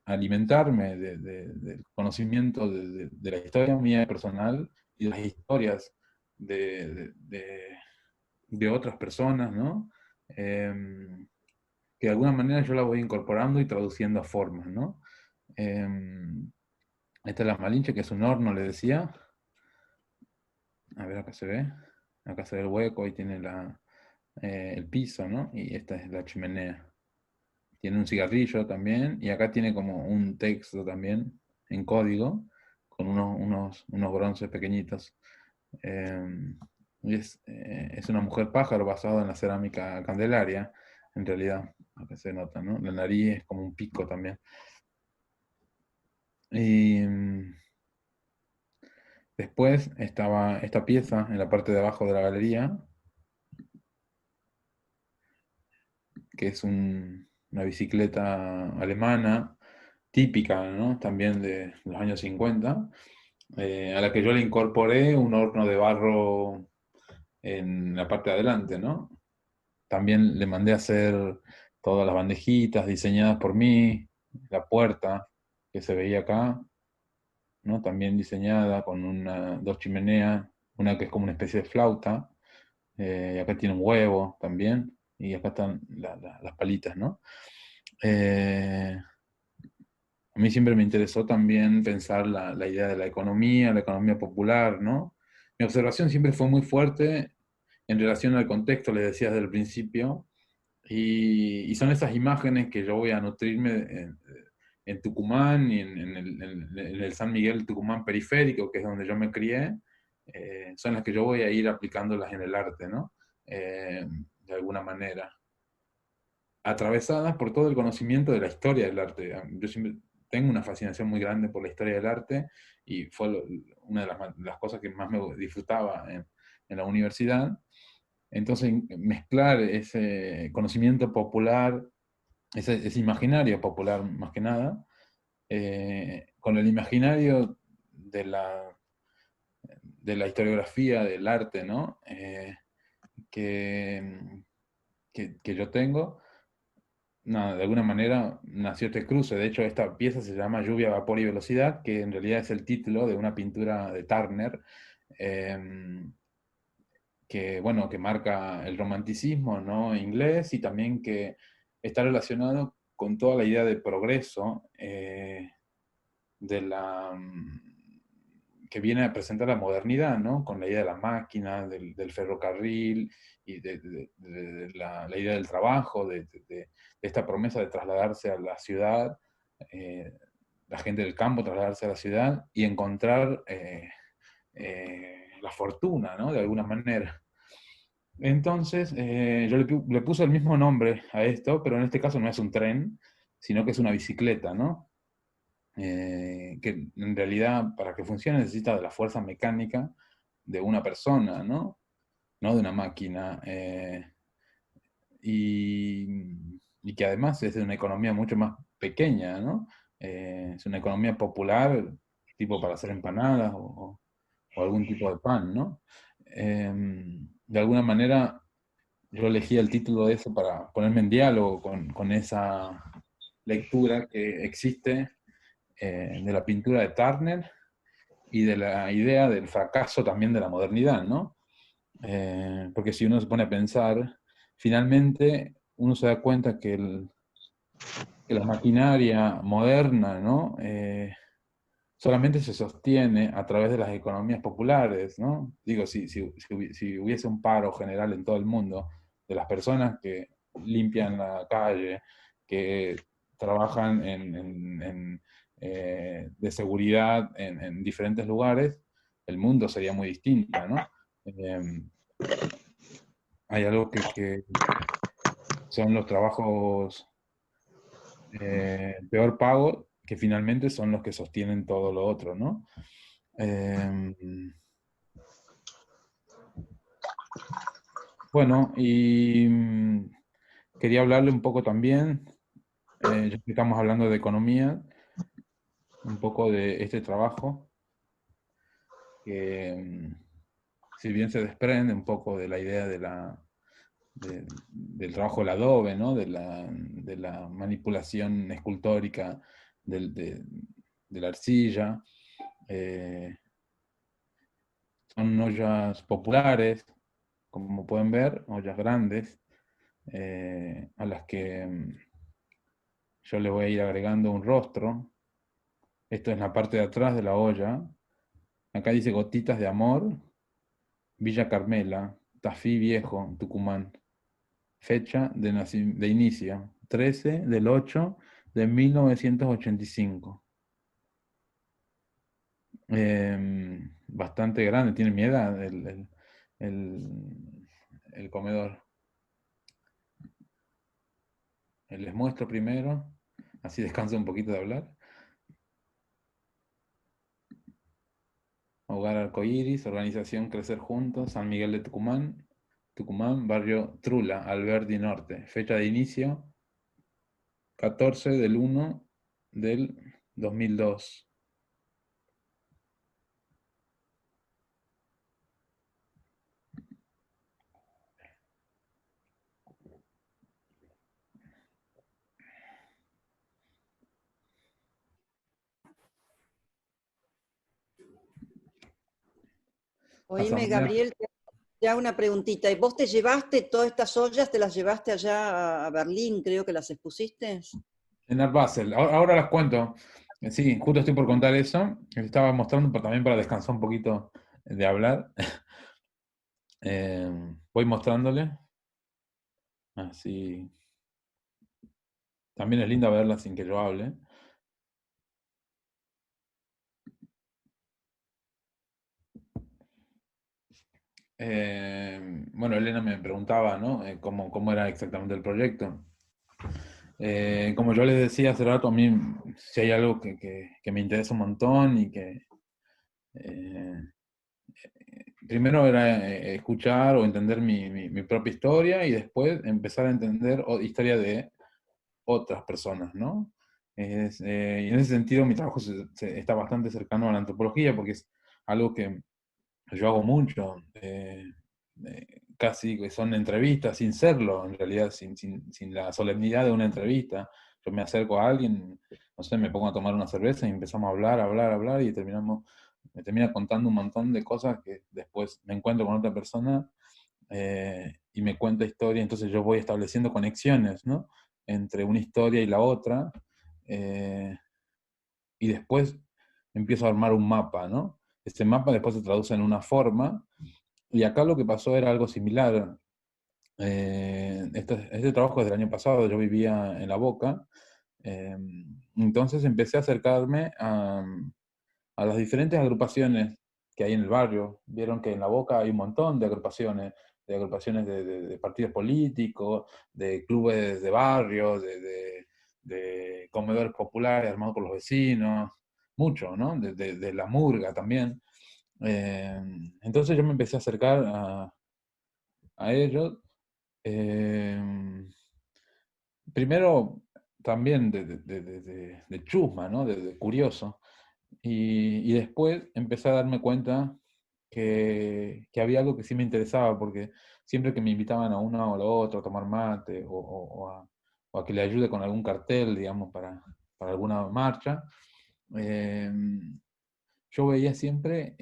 alimentarme del conocimiento de la historia mía personal y de las historias de otras personas, ¿no? Que de alguna manera yo la voy incorporando y traduciendo a formas, ¿no? Esta es la Malinche, que es un horno, le decía. A ver, acá se ve. Acá se ve el hueco y tiene el piso, ¿no? Y esta es la chimenea. Tiene un cigarrillo también, y acá tiene como un texto también en código, con unos bronces pequeñitos. Y es una mujer pájaro basada en la cerámica Candelaria, en realidad, acá se nota, ¿no? La nariz es como un pico también. Y después estaba esta pieza en la parte de abajo de la galería, que es una bicicleta alemana típica, ¿no? También de los años 50, a la que yo le incorporé un horno de barro en la parte de adelante, ¿no? También le mandé a hacer todas las bandejitas diseñadas por mí, la puerta que se veía acá, ¿no? También diseñada con dos chimeneas, una que es como una especie de flauta, y acá tiene un huevo también, y acá están las palitas, ¿no? A mí siempre me interesó también pensar la idea de la economía popular, ¿no? Mi observación siempre fue muy fuerte en relación al contexto, les decía desde el principio, y son esas imágenes que yo voy a nutrirme en Tucumán y en el San Miguel Tucumán periférico, que es donde yo me crié, son las que yo voy a ir aplicándolas en el arte, ¿no? De alguna manera. Atravesadas por todo el conocimiento de la historia del arte. Yo siempre tengo una fascinación muy grande por la historia del arte y fue una de las cosas que más me disfrutaba en la universidad. Entonces, mezclar ese conocimiento popular, ese imaginario popular más que nada, con el imaginario de la historiografía del arte, ¿no? Que, que yo tengo, nada, de alguna manera nació este cruce. De hecho, esta pieza se llama Lluvia, Vapor y Velocidad, que en realidad es el título de una pintura de Turner, que, bueno, que marca el romanticismo, ¿no?, inglés, y también que está relacionado con toda la idea de progreso de que viene a presentar la modernidad, ¿no?, con la idea de la máquina, del ferrocarril, y de la idea del trabajo, de esta promesa de trasladarse a la ciudad, la gente del campo trasladarse a la ciudad y encontrar la fortuna, ¿no?, de alguna manera. Entonces, yo le puse el mismo nombre a esto, pero en este caso no es un tren, sino que es una bicicleta, ¿no? Que en realidad, para que funcione, necesita de la fuerza mecánica de una persona, ¿no? No de una máquina. Y que además es de una economía mucho más pequeña, ¿no? Es una economía popular, tipo para hacer empanadas o algún tipo de pan, ¿no? De alguna manera, yo elegí el título de eso para ponerme en diálogo con esa lectura que existe de la pintura de Turner y de la idea del fracaso también de la modernidad, ¿no? Porque si uno se pone a pensar, finalmente uno se da cuenta que la maquinaria moderna, ¿no?, solamente se sostiene a través de las economías populares, ¿no? Digo, si hubiese un paro general en todo el mundo de las personas que limpian la calle, que trabajan de seguridad en diferentes lugares, el mundo sería muy distinto, ¿no? Eh, Hay algo que son los trabajos peor pagos, que finalmente son los que sostienen todo lo otro, ¿no? Eh, bueno, y quería hablarle un poco también, ya que estamos hablando de economía, un poco de este trabajo, que si bien se desprende un poco de la idea del trabajo del adobe, ¿no?, de la manipulación escultórica de la arcilla, eh, son ollas populares, como pueden ver, ollas grandes, a las que yo le voy a ir agregando un rostro. Esto es la parte de atrás de la olla. Acá dice Gotitas de Amor, Villa Carmela, Tafí Viejo, Tucumán. Fecha de inicio, 13/8/1985. Bastante grande, tiene mi edad el comedor. Les muestro primero, así descanso un poquito de hablar. Hogar Arcoíris, Organización Crecer Juntos, San Miguel de Tucumán, Tucumán, barrio Trula, Alberdi Norte. Fecha de inicio, 14/1/2002. Oíme, Gabriel, te hago una preguntita. ¿Y vos te llevaste todas estas ollas, te las llevaste allá a Berlín, creo que las expusiste? En Art Basel. Ahora las cuento. Sí, justo estoy por contar eso. Les estaba mostrando también para descansar un poquito de hablar. Voy mostrándole. Así. También es lindo verla sin que yo hable. bueno, Elena me preguntaba, ¿no? Cómo era exactamente el proyecto. Como yo les decía hace rato, a mí si hay algo que me interesa un montón y que eh, primero era escuchar o entender mi propia historia y después empezar a entender historia de otras personas, ¿no? Y en ese sentido mi trabajo está bastante cercano a la antropología porque es algo que yo hago mucho, casi que son entrevistas sin serlo, en realidad, sin la solemnidad de una entrevista. Yo me acerco a alguien, no sé, me pongo a tomar una cerveza y empezamos a hablar, hablar, hablar y me termina contando un montón de cosas que después me encuentro con otra persona y me cuenta historia, entonces yo voy estableciendo conexiones, ¿no? Entre una historia y la otra, eh, y después empiezo a armar un mapa, ¿no? Ese mapa después se traduce en una forma, y acá lo que pasó era algo similar. Este trabajo es del año pasado, yo vivía en La Boca, eh, entonces empecé a acercarme a las diferentes agrupaciones que hay en el barrio. Vieron que en La Boca hay un montón de agrupaciones de partidos políticos, de clubes de barrio, de comedores populares armados por los vecinos, mucho, ¿no? De la murga también. Eh, entonces yo me empecé a acercar a ellos. eh, Primero también de chusma, ¿no? De curioso. Y después empecé a darme cuenta que había algo que sí me interesaba, porque siempre que me invitaban a uno o a lo otro, a tomar mate, o a que le ayude con algún cartel, digamos, para alguna marcha, eh, yo veía siempre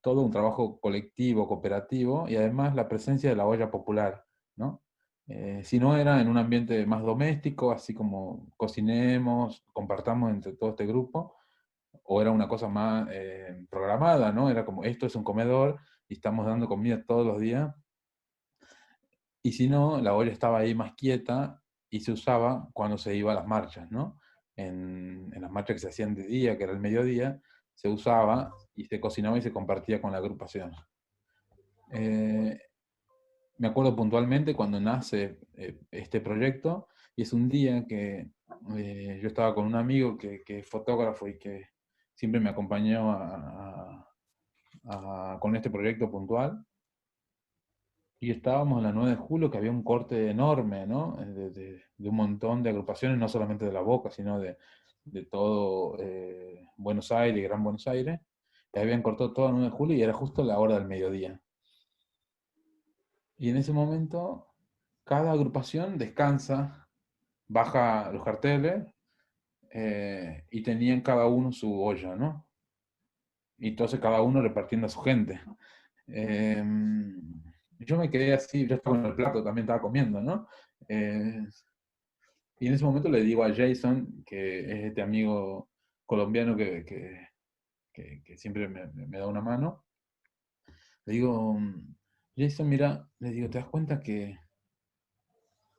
todo un trabajo colectivo, cooperativo, y además la presencia de la olla popular, ¿no? Si no era en un ambiente más doméstico, así como cocinemos, compartamos entre todo este grupo, o era una cosa más programada, ¿no? Era como, esto es un comedor y estamos dando comida todos los días. Y si no, la olla estaba ahí más quieta y se usaba cuando se iba a las marchas, ¿no? En las marchas que se hacían de día, que era el mediodía, se usaba y se cocinaba y se compartía con la agrupación. Eh, Me acuerdo puntualmente cuando nace este proyecto, y es un día que yo estaba con un amigo que es fotógrafo y que siempre me acompañó con este proyecto puntual, y estábamos en la 9 de julio, que había un corte enorme, ¿no? De un montón de agrupaciones, no solamente de La Boca, sino de todo Buenos Aires, Gran Buenos Aires, que habían cortado todo el 9 de julio y era justo la hora del mediodía. Y en ese momento, cada agrupación descansa, baja los carteles y tenían cada uno su olla, ¿no? Y entonces cada uno repartiendo a su gente. Eh, yo me quedé así, yo estaba con el plato, también estaba comiendo, ¿no? Eh, y en ese momento le digo a Jason, que es este amigo colombiano que siempre me da una mano, le digo, Jason, mira, le digo, ¿te das cuenta que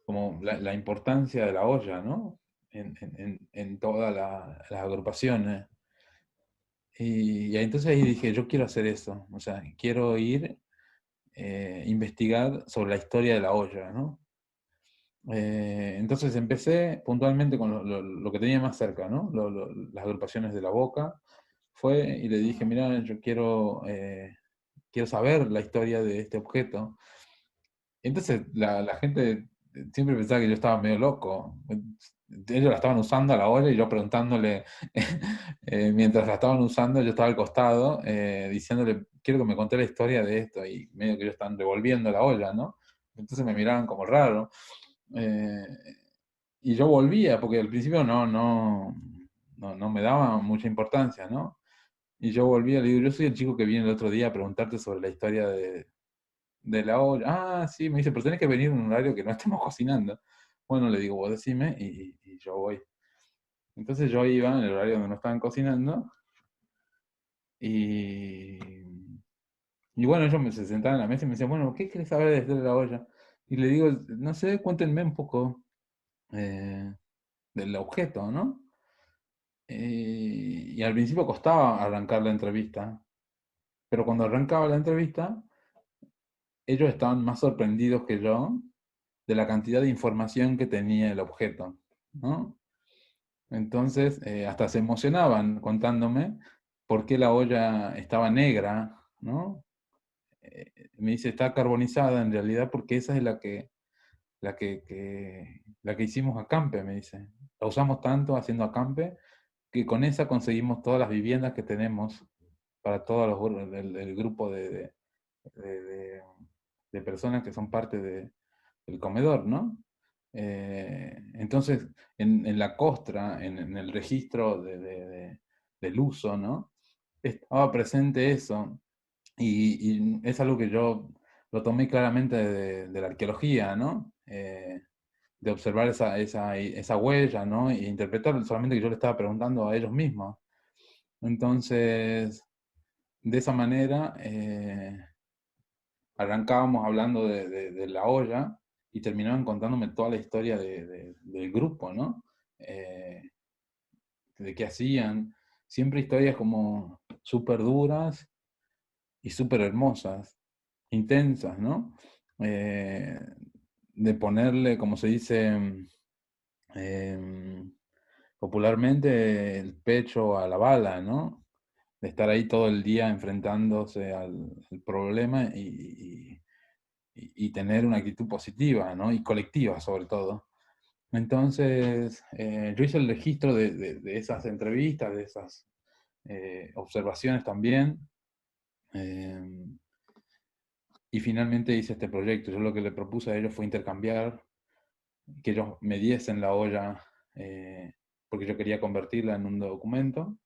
como la importancia de la olla, ¿no? En todas las agrupaciones. Y entonces ahí dije, yo quiero hacer eso, o sea, quiero ir investigar sobre la historia de la olla, ¿no? Entonces empecé puntualmente con lo que tenía más cerca, ¿no? Las agrupaciones de La Boca. Fue y le dije, mira, yo quiero saber la historia de este objeto. Entonces la gente siempre pensaba que yo estaba medio loco. Ellos la estaban usando a la olla y yo preguntándole, mientras la estaban usando, yo estaba al costado diciéndole, quiero que me conté la historia de esto, y medio que ellos están revolviendo la olla, ¿no? Entonces me miraban como raro. Eh, y yo volvía, porque al principio no me daba mucha importancia, ¿no? Y yo volvía, le digo, yo soy el chico que vine el otro día a preguntarte sobre la historia de la olla. Ah, sí, me dice, pero tenés que venir en un horario que no estemos cocinando. Bueno, le digo, vos decime y yo voy. Entonces yo iba en el horario donde no estaban cocinando y, y bueno, ellos se sentaban en la mesa y me decían, bueno, ¿qué querés saber de esto de la olla? Y le digo, no sé, cuéntenme un poco del objeto, ¿no? Y al principio costaba arrancar la entrevista. Pero cuando arrancaba la entrevista, ellos estaban más sorprendidos que yo de la cantidad de información que tenía el objeto, ¿no? Entonces, hasta se emocionaban contándome por qué la olla estaba negra, ¿no? Me dice, está carbonizada en realidad porque esa es la que hicimos acampe, me dice. La usamos tanto haciendo acampe que con esa conseguimos todas las viviendas que tenemos para todos el grupo de- de- de personas que son parte del comedor, ¿no? Entonces, en la costra, en el registro del uso, ¿no? Estaba presente eso, y es algo que yo lo tomé claramente de la arqueología, ¿no? De observar esa huella, ¿no? E interpretar solamente que yo le estaba preguntando a ellos mismos. Entonces, de esa manera, arrancábamos hablando de la olla y terminaban contándome toda la historia del grupo, ¿no? Eh, de qué hacían. Siempre historias como súper duras y súper hermosas, intensas, ¿no? Eh, de ponerle, como se dice em, popularmente, el pecho a la bala, ¿no? De estar ahí todo el día enfrentándose al problema y tener una actitud positiva, ¿no? Y colectiva sobre todo. Entonces, yo hice el registro de esas entrevistas, de esas observaciones también, eh, y finalmente hice este proyecto. Yo lo que le propuse a ellos fue intercambiar, que ellos me diesen la olla, porque yo quería convertirla en un documento,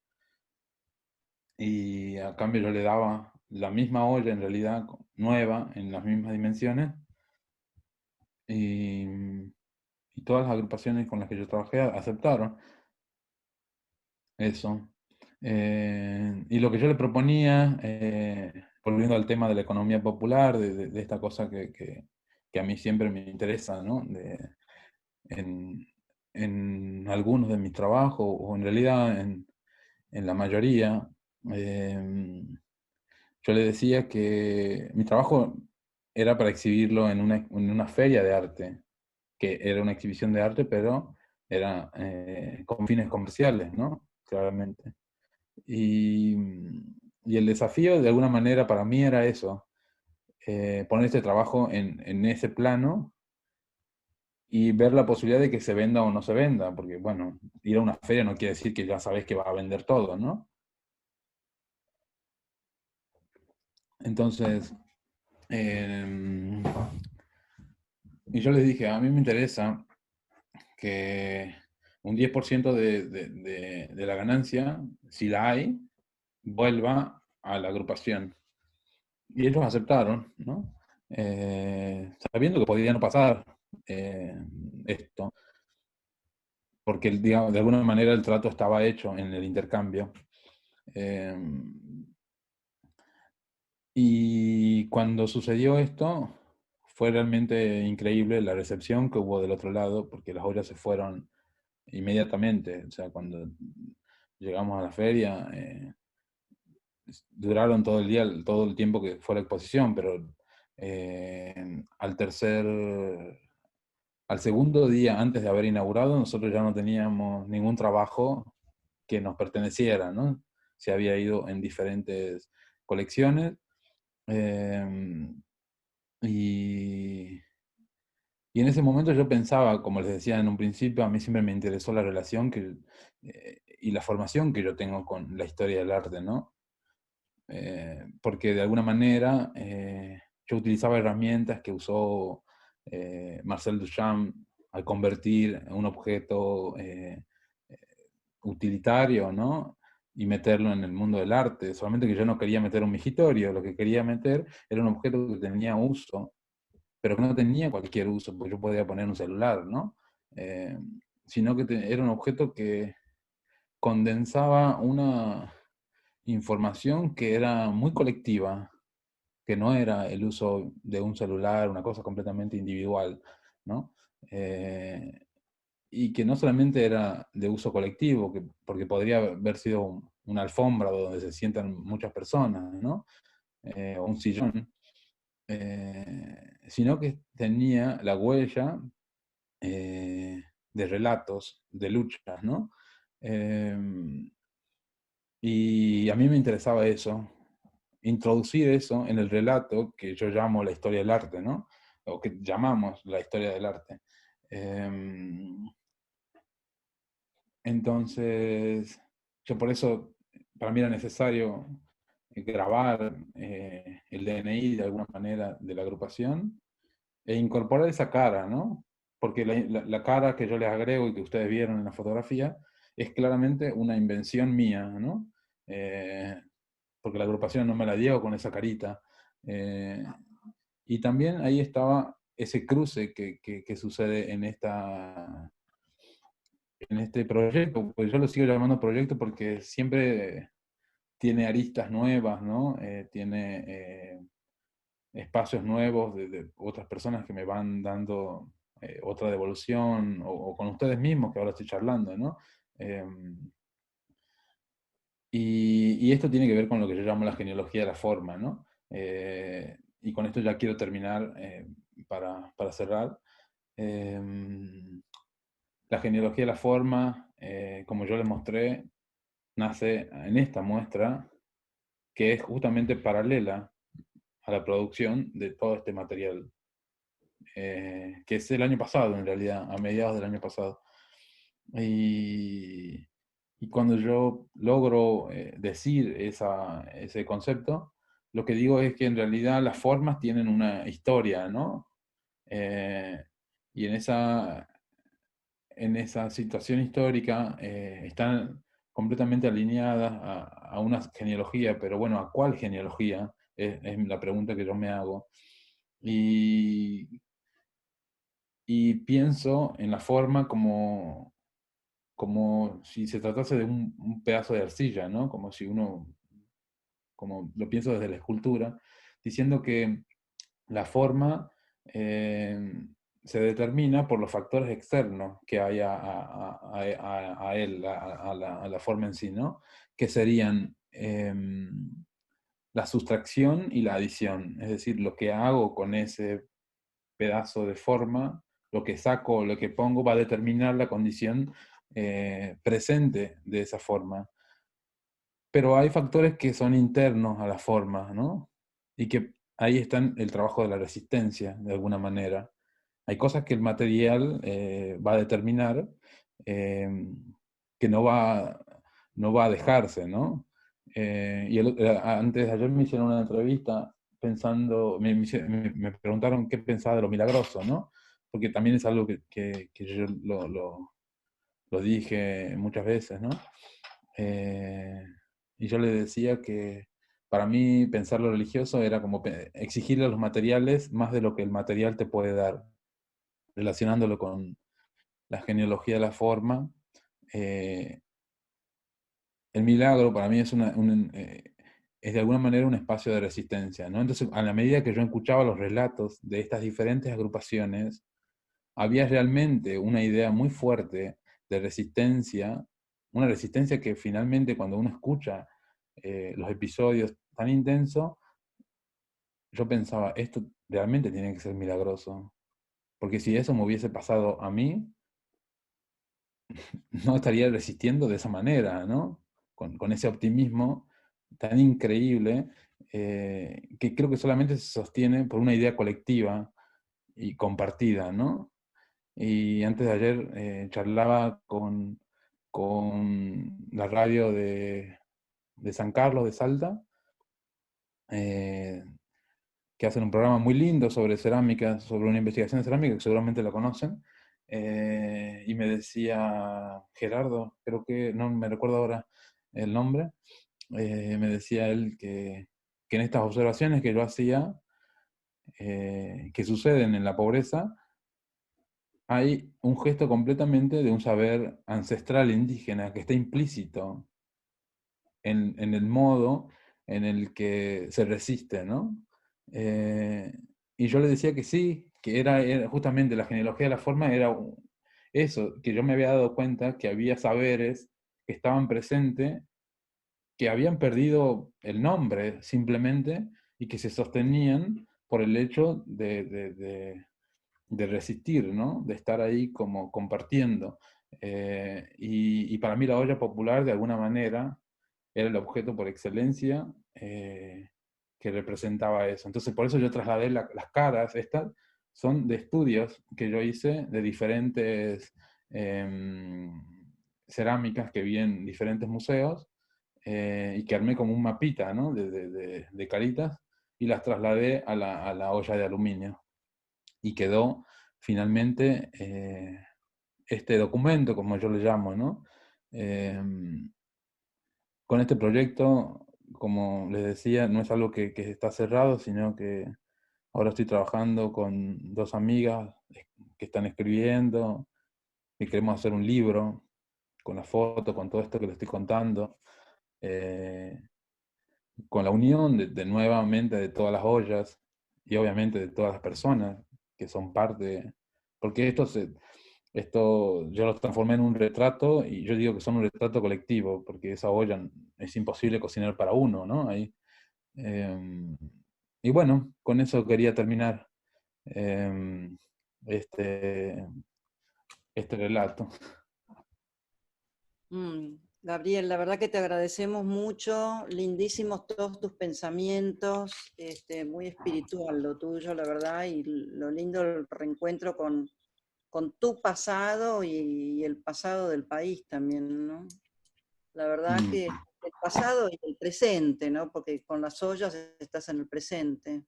y a cambio yo le daba la misma olla en realidad, nueva, en las mismas dimensiones, y, y todas las agrupaciones con las que yo trabajé aceptaron eso. Y lo que yo le proponía, volviendo al tema de la economía popular, de esta cosa que a mí siempre me interesa, ¿no? En, en algunos de mis trabajos, o en realidad en la mayoría, yo le decía que mi trabajo era para exhibirlo en una feria de arte, que era una exhibición de arte, pero era con fines comerciales, ¿no? Claramente. Y, y el desafío de alguna manera para mí era eso, poner este trabajo en ese plano y ver la posibilidad de que se venda o no se venda, porque bueno, ir a una feria no quiere decir que ya sabes que va a vender todo, ¿no? Entonces, eh, y yo les dije, a mí me interesa que un 10% de la ganancia, si la hay, vuelva a la agrupación. Y ellos aceptaron, ¿no? Sabiendo que podía no pasar eh, esto, porque digamos, de alguna manera el trato estaba hecho en el intercambio. Eh, y cuando sucedió esto, fue realmente increíble la recepción que hubo del otro lado, porque las ollas se fueron inmediatamente. O sea, cuando llegamos a la feria, duraron todo el día, todo el tiempo que fue la exposición, pero al segundo día antes de haber inaugurado, nosotros ya no teníamos ningún trabajo que nos perteneciera, ¿no? Se había ido en diferentes colecciones. eh, y, y en ese momento yo pensaba, como les decía en un principio, a mí siempre me interesó la relación y la formación que yo tengo con la historia del arte, ¿no? Porque de alguna manera yo utilizaba herramientas que usó Marcel Duchamp al convertir un objeto utilitario, ¿no? Y meterlo en el mundo del arte. Solamente que yo no quería meter un migitorio, lo que quería meter era un objeto que tenía uso, pero que no tenía cualquier uso, porque yo podía poner un celular, ¿no? Eh, Sino que era un objeto que condensaba una información que era muy colectiva, que no era el uso de un celular, una cosa completamente individual, ¿no? Eh, y que no solamente era de uso colectivo, porque podría haber sido una alfombra donde se sientan muchas personas, ¿no? o un sillón, sino que tenía la huella de relatos, de luchas, ¿no? Y a mí me interesaba eso, introducir eso en el relato que yo llamo la historia del arte, ¿no? O que llamamos la historia del arte. Entonces, yo por eso, para mí era necesario grabar el DNI de alguna manera de la agrupación e incorporar esa cara, ¿no? Porque la cara que yo les agrego y que ustedes vieron en la fotografía es claramente una invención mía, ¿no? Porque la agrupación no me la dio con esa carita. Y también ahí estaba ese cruce que sucede en este proyecto, pues yo lo sigo llamando proyecto porque siempre tiene aristas nuevas, ¿no? Tiene espacios nuevos de otras personas que me van dando otra devolución, o con ustedes mismos que ahora estoy charlando, ¿no? Y esto tiene que ver con lo que yo llamo la genealogía de la forma, ¿no? Y con esto ya quiero terminar para cerrar. La genealogía de la forma, como yo les mostré, nace en esta muestra, que es justamente paralela a la producción de todo este material, que es el año pasado, en realidad, a mediados del año pasado. Y cuando yo logro decir ese concepto, lo que digo es que en realidad las formas tienen una historia, ¿no? Y en esa situación histórica están completamente alineadas a una genealogía, pero bueno, ¿a cuál genealogía? Es la pregunta que yo me hago. Y pienso en la forma como si se tratase de un pedazo de arcilla, ¿no? Como lo pienso desde la escultura, diciendo que la forma se determina por los factores externos que hay a él, a la forma en sí, ¿no? Que serían la sustracción y la adición, es decir, lo que hago con ese pedazo de forma, lo que saco, lo que pongo, va a determinar la condición presente de esa forma. Pero hay factores que son internos a la forma, ¿no? Y que ahí está el trabajo de la resistencia, de alguna manera. Hay cosas que el material va a determinar eh, que no va a dejarse, ¿no? Antes de ayer me hicieron una entrevista pensando, me preguntaron qué pensaba de lo milagroso, ¿no? Porque también es algo que yo lo dije muchas veces, ¿no? Y yo le decía que para mí pensar lo religioso era como exigirle a los materiales más de lo que el material te puede dar, relacionándolo con la genealogía de la forma. eh, el milagro para mí es de alguna manera un espacio de resistencia, ¿no? Entonces, a la medida que yo escuchaba los relatos de estas diferentes agrupaciones, había realmente una idea muy fuerte de resistencia, una resistencia que finalmente cuando uno escucha los episodios tan intensos, yo pensaba, esto realmente tiene que ser milagroso, porque si eso me hubiese pasado a mí, no estaría resistiendo de esa manera, ¿no? Con ese optimismo tan increíble, que creo que solamente se sostiene por una idea colectiva y compartida, ¿no? Y antes de ayer charlaba con la radio de San Carlos, de Salta, que hacen un programa muy lindo sobre cerámica, sobre una investigación de cerámica, que seguramente la conocen. Y me decía Gerardo, creo que, no me recuerdo ahora el nombre, me decía él que en estas observaciones que yo hacía, que suceden en la pobreza, hay un gesto completamente de un saber ancestral indígena que está implícito en el modo en el que se resiste, ¿no? Y yo le decía que sí, que era justamente la genealogía de la forma, era eso, que yo me había dado cuenta que había saberes que estaban presentes, que habían perdido el nombre simplemente, y que se sostenían por el hecho de resistir, ¿no? De estar ahí como compartiendo. Y para mí la olla popular, de alguna manera, era el objeto por excelencia que representaba eso. Entonces, por eso yo trasladé las caras, estas son de estudios que yo hice de diferentes cerámicas que vi en diferentes museos, y que armé como un mapita, ¿no? de caritas, y las trasladé a la olla de aluminio. Y quedó finalmente este documento, como yo le llamo, ¿no? Con este proyecto, como les decía, no es algo que está cerrado, sino que ahora estoy trabajando con dos amigas que están escribiendo, y queremos hacer un libro con la foto, con todo esto que les estoy contando, con la unión de nuevamente de todas las ollas y obviamente de todas las personas que son parte, porque esto yo lo transformé en un retrato, y yo digo que son un retrato colectivo, porque esa olla es imposible cocinar para uno, ¿no? Ahí, y bueno, con eso quería terminar este, este relato. Gabriel, la verdad que te agradecemos mucho, lindísimos todos tus pensamientos, muy espiritual lo tuyo, la verdad, y lo lindo el reencuentro con tu pasado y el pasado del país también, ¿no? La verdad que el pasado y el presente, ¿no? Porque con las ollas estás en el presente.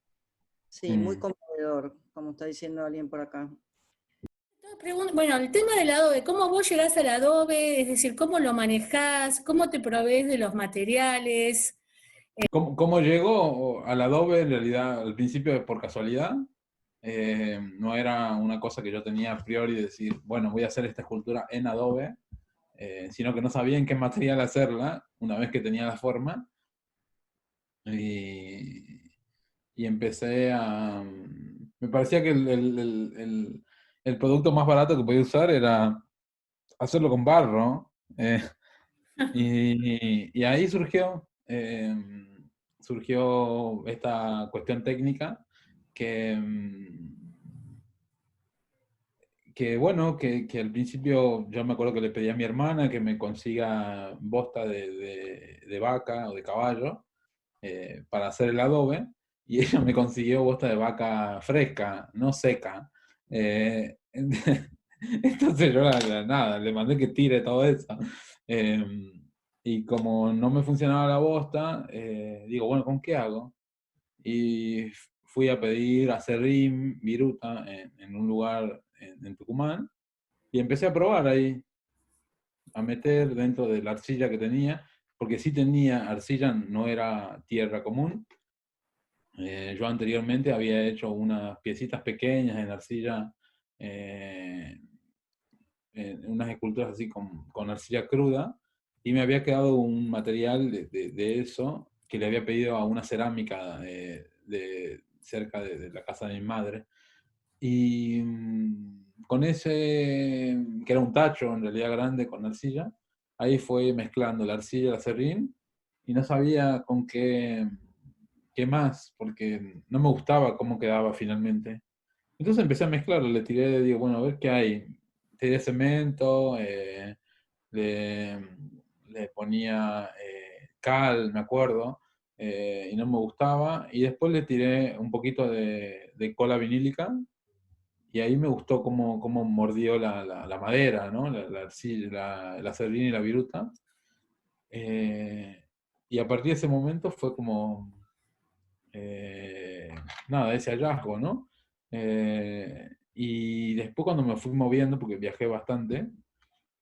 Sí, muy conmovedor, como está diciendo alguien por acá. Bueno, el tema del adobe, ¿cómo vos llegás al adobe? Es decir, ¿cómo lo manejás? ¿Cómo te provees de los materiales? ¿Cómo llegó al adobe? En realidad, al principio por casualidad. No era una cosa que yo tenía a priori de decir, bueno, voy a hacer esta escultura en adobe, sino que no sabía en qué material hacerla una vez que tenía la forma. Y empecé a... Me parecía que el producto más barato que podía usar era hacerlo con barro. Y ahí surgió esta cuestión técnica que, bueno, que al principio yo me acuerdo que le pedí a mi hermana que me consiga bosta de vaca o de caballo para hacer el adobe, y ella me consiguió bosta de vaca fresca, no seca. Eh, entonces yo nada, le mandé que tire todo eso. Y como no me funcionaba la bosta, digo, bueno, ¿con qué hago? Y fui a pedir acerrín, viruta, en un lugar en Tucumán, y empecé a probar ahí, a meter dentro de la arcilla que tenía, porque sí tenía arcilla, no era tierra común. Yo anteriormente había hecho unas piecitas pequeñas en arcilla, unas esculturas así con arcilla cruda, y me había quedado un material de eso que le había pedido a una cerámica cerca de la casa de mi madre. Y con ese, que era un tacho en realidad grande con arcilla, ahí fue mezclando la arcilla, el acerrín, y no sabía con qué más, porque no me gustaba cómo quedaba finalmente. Entonces empecé a mezclar, le tiré, digo, bueno, a ver qué hay. Tiré cemento, le, le ponía cal, me acuerdo, y no me gustaba. Y después le tiré un poquito de cola vinílica, y ahí me gustó cómo mordió la madera, ¿no? La arcilla, la sardina y la viruta. Y a partir de ese momento fue como, nada, ese hallazgo, ¿no? Y después cuando me fui moviendo, porque viajé bastante,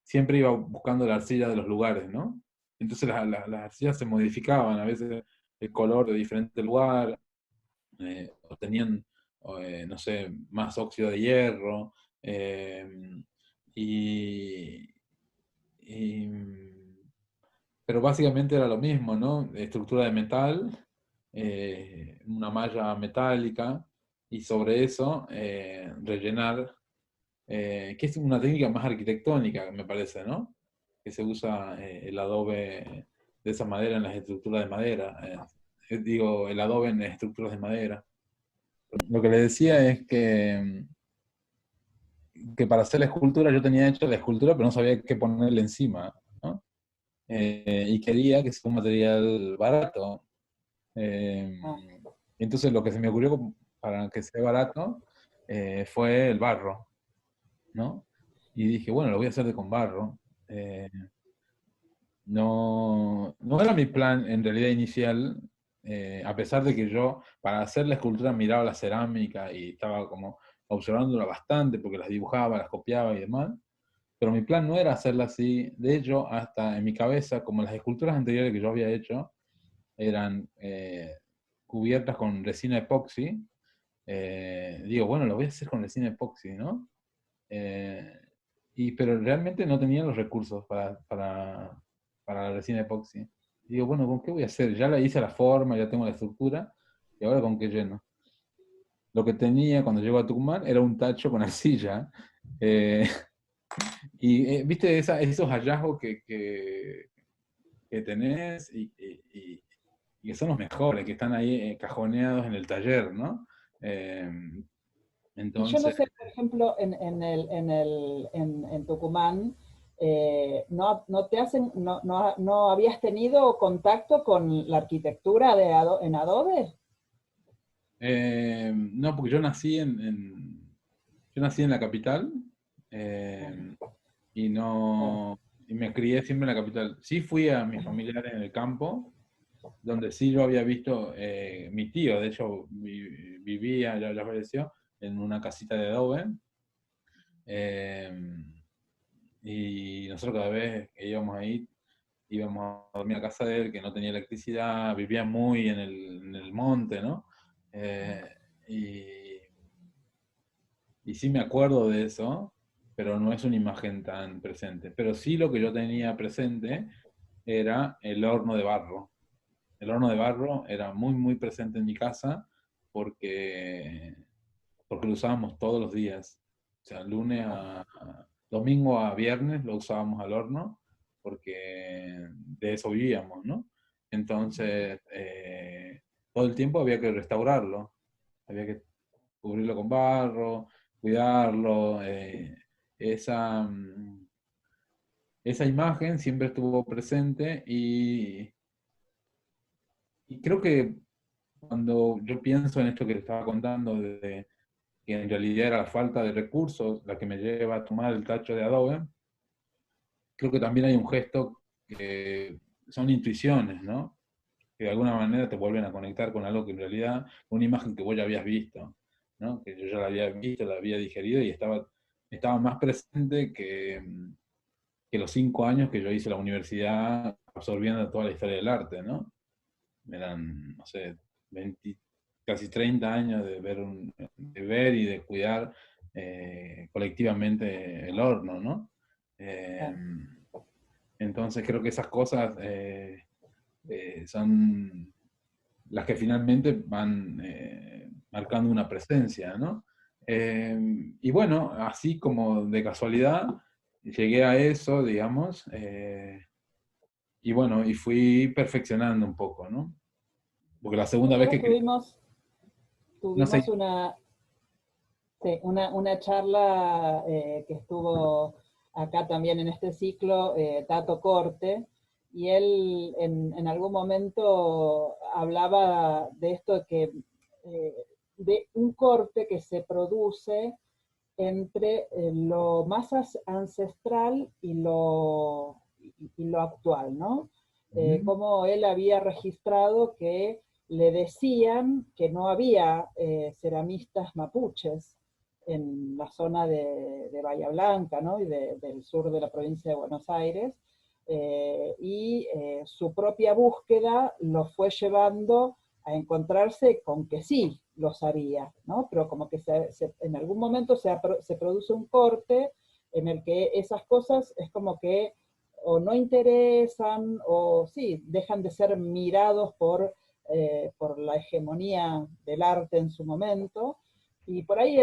siempre iba buscando la arcilla de los lugares, ¿no? Entonces las arcillas se modificaban, a veces el color de diferente lugar, o tenían, no sé, más óxido de hierro, eh, y, y, pero básicamente era lo mismo, ¿no? Estructura de metal, una malla metálica, y sobre eso rellenar, que es una técnica más arquitectónica, me parece, ¿no? Que se usa el adobe de esa madera en las estructuras de madera. digo, el adobe en estructuras de madera. Lo que le decía es que para hacer la escultura, yo tenía hecho la escultura, pero no sabía qué ponerle encima, ¿no? Y quería que sea un material barato. Entonces lo que se me ocurrió para que sea barato fue el barro, ¿no? Y dije, bueno, lo voy a hacer con barro. No era mi plan en realidad inicial, a pesar de que yo para hacer la escultura miraba la cerámica y estaba como observándola bastante porque las dibujaba, las copiaba y demás, pero mi plan no era hacerla así. De hecho, hasta en mi cabeza, como las esculturas anteriores que yo había hecho eran cubiertas con resina epoxi, digo, bueno, lo voy a hacer con resina epoxi, ¿no? Pero realmente no tenía los recursos para la resina epoxi. Digo, bueno, ¿con qué voy a hacer? Ya la hice la forma, ya tengo la estructura, y ahora ¿con qué lleno? Lo que tenía cuando llego a Tucumán era un tacho con arcilla. Viste esos hallazgos que tenés y que son los mejores, que están ahí cajoneados en el taller, ¿no? Y yo no Entonces, sé, por ejemplo, en Tucumán, ¿no habías tenido contacto con la arquitectura en Adobe? no, porque yo nací en la capital y no y me crié siempre en la capital. Sí fui a mis familiares en el campo, donde sí yo había visto mi tío, de hecho vivía, ya falleció, en una casita de adobe. Y nosotros cada vez que íbamos ahí, íbamos a dormir a casa de él, que no tenía electricidad, vivía muy en el monte, ¿no? Eh, y, y sí me acuerdo de eso, pero no es una imagen tan presente. Pero sí lo que yo tenía presente era el horno de barro. El horno de barro era muy, muy presente en mi casa porque, porque lo usábamos todos los días. O sea, domingo a viernes lo usábamos al horno porque de eso vivíamos, ¿no? Entonces, todo el tiempo había que restaurarlo, había que cubrirlo con barro, cuidarlo. Esa, mm, Esa imagen siempre estuvo presente y creo que cuando yo pienso en esto que te estaba contando, de que en realidad era la falta de recursos la que me lleva a tomar el tacho de adobe, creo que también hay un gesto que son intuiciones, ¿no? Que de alguna manera te vuelven a conectar con algo que en realidad, una imagen que vos ya habías visto, ¿no? Que yo ya la había visto, la había digerido y estaba más presente que los 5 años que yo hice la universidad absorbiendo toda la historia del arte, ¿no? Eran, no sé, 20, casi 30 años de ver y de cuidar colectivamente el horno, ¿no? Eh, entonces creo que esas cosas son las que finalmente van marcando una presencia, ¿no? Y bueno, así como de casualidad, llegué a eso, digamos, y bueno, y fui perfeccionando un poco, ¿no? Porque la segunda vez Nosotros que... No sé. tuvimos sí, una charla que estuvo acá también en este ciclo, Tato Corte, y él en algún momento hablaba de esto de un corte que se produce entre lo más ancestral y lo actual, ¿no? Como él había registrado que le decían que no había ceramistas mapuches en la zona de Bahía Blanca, ¿no? Y del sur de la provincia de Buenos Aires, su propia búsqueda lo fue llevando a encontrarse con que sí los había, ¿no? Pero como que en algún momento se produce un corte en el que esas cosas es como que o no interesan o sí, dejan de ser mirados por la hegemonía del arte en su momento. Y por ahí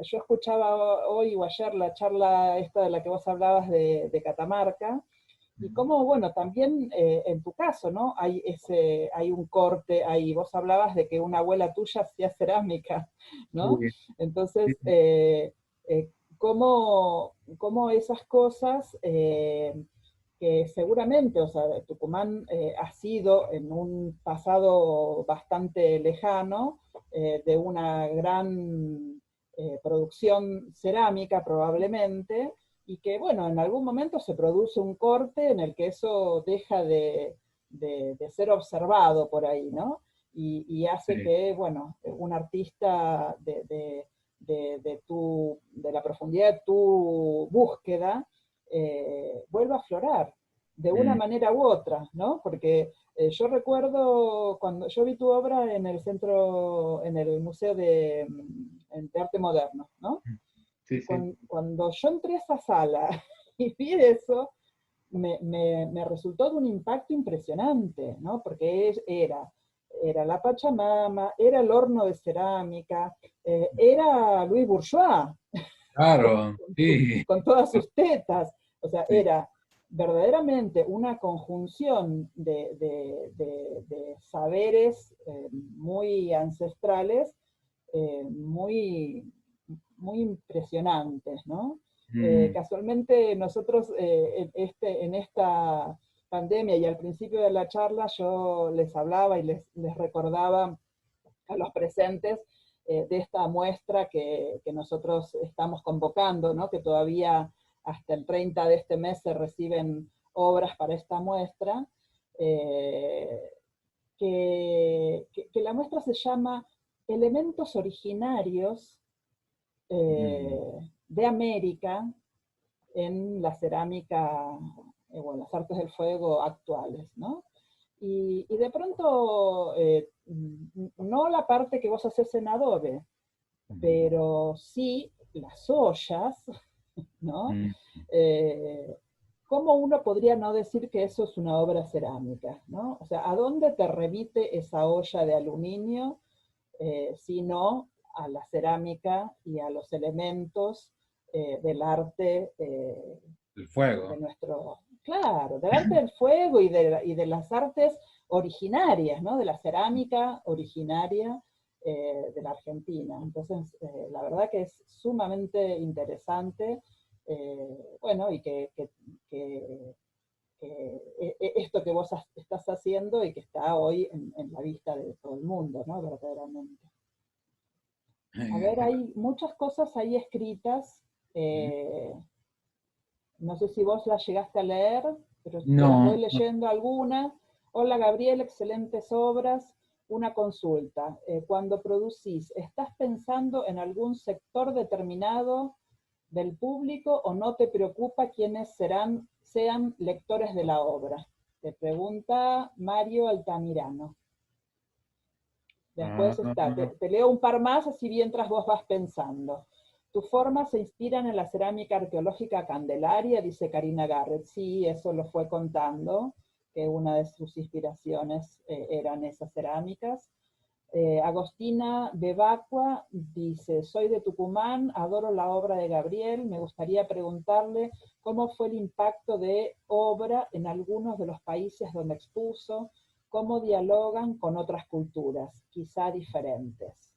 yo escuchaba hoy o ayer la charla esta de la que vos hablabas de Catamarca, Y cómo, bueno, también en tu caso, ¿no? Hay un corte ahí. Vos hablabas de que una abuela tuya hacía cerámica, ¿no? Sí, Entonces, sí, cómo esas cosas que seguramente, o sea, Tucumán ha sido en un pasado bastante lejano de una gran producción cerámica probablemente, y que, bueno, en algún momento se produce un corte en el que eso deja de ser observado por ahí, ¿no? Y hace sí, que, bueno, un artista de la profundidad de tu búsqueda vuelva a aflorar de una mm, manera u otra, ¿no? Porque yo recuerdo cuando yo vi tu obra en el centro, en el Museo de Arte Moderno, ¿no? sí, Y sí, cuando yo entré a esa sala y vi eso, me resultó de un impacto impresionante, ¿no? Porque era la Pachamama, era el horno de cerámica, era Louis Bourgeois, claro, sí, con todas sus tetas. O sea, sí, era verdaderamente una conjunción de saberes muy ancestrales, muy, muy impresionantes, ¿no? mm, Casualmente nosotros en esta pandemia y al principio de la charla yo les hablaba y les recordaba a los presentes de esta muestra que nosotros estamos convocando, ¿no? Que todavía hasta el 30 de este mes se reciben obras para esta muestra, eh, que la muestra se llama Elementos originarios mm, de América en la cerámica, bueno, las artes del fuego actuales, ¿no? Y de pronto, no la parte que vos haces en adobe, pero sí las ollas, ¿no? mm, Eh, ¿Cómo uno podría no decir que eso es una obra cerámica, ¿no? O sea, ¿a dónde te remite esa olla de aluminio sino a la cerámica y a los elementos del arte el de fuego. nuestro, claro, del arte del fuego y de las artes originarias, ¿no? De la cerámica originaria de la Argentina. Entonces, la verdad que es sumamente interesante, bueno, y que esto que vos estás haciendo y que está hoy en la vista de todo el mundo, ¿no? Verdaderamente. A ver, hay muchas cosas ahí escritas. eh, no sé si vos las llegaste a leer, pero te las voy No, no, leyendo algunas. Hola Gabriel, excelentes obras. Una consulta. Cuando producís, ¿estás pensando en algún sector determinado del público o no te preocupa quiénes sean lectores de la obra? Te pregunta Mario Altamirano. ah, Después está, te leo un par más, así mientras vos vas pensando. Tus formas se inspiran en la cerámica arqueológica Candelaria, dice Karina Garrett. Sí, eso lo fue contando, que una de sus inspiraciones eran esas cerámicas. Agostina Bebacua dice, soy de Tucumán, adoro la obra de Gabriel, me gustaría preguntarle cómo fue el impacto de obra en algunos de los países donde expuso, cómo dialogan con otras culturas, quizá diferentes.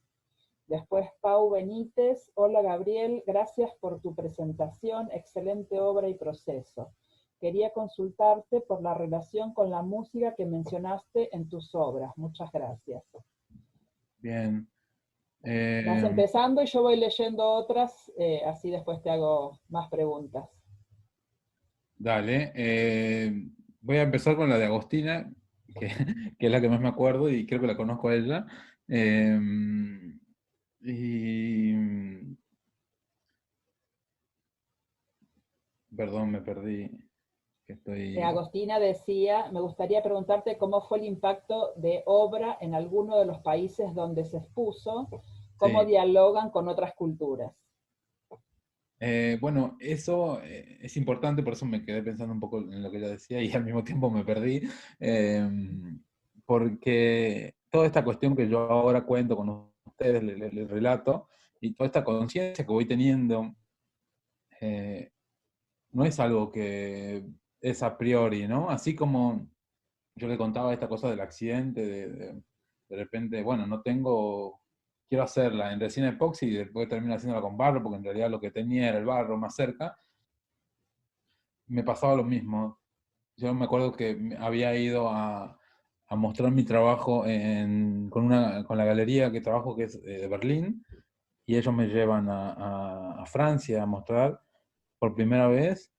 Después Pau Benítez, hola Gabriel, gracias por tu presentación, excelente obra y proceso. Quería consultarte por la relación con la música que mencionaste en tus obras. Muchas gracias. bien. Vas Eh, empezando y yo voy leyendo otras, así después te hago más preguntas. dale. Voy a empezar con la de Agostina, que, que es la que más me acuerdo y creo que la conozco a ella. Eh, y, perdón, me perdí. Que estoy. Agostina decía, me gustaría preguntarte cómo fue el impacto de obra en alguno de los países donde se expuso, cómo Sí. dialogan con otras culturas. Bueno, eso es importante, por eso me quedé pensando un poco en lo que ella decía y al mismo tiempo me perdí, eh, porque toda esta cuestión que yo ahora cuento con ustedes, les relato, y toda esta conciencia que voy teniendo, no es algo que es a priori, ¿no? Así como yo le contaba esta cosa del accidente, de repente, bueno, no tengo, quiero hacerla en resina epoxi y después termino haciéndola con barro, porque en realidad lo que tenía era el barro más cerca. Me pasaba lo mismo. Yo me acuerdo que había ido a mostrar mi trabajo con la galería que trabajo, que es de Berlín, y ellos me llevan a Francia a mostrar por primera vez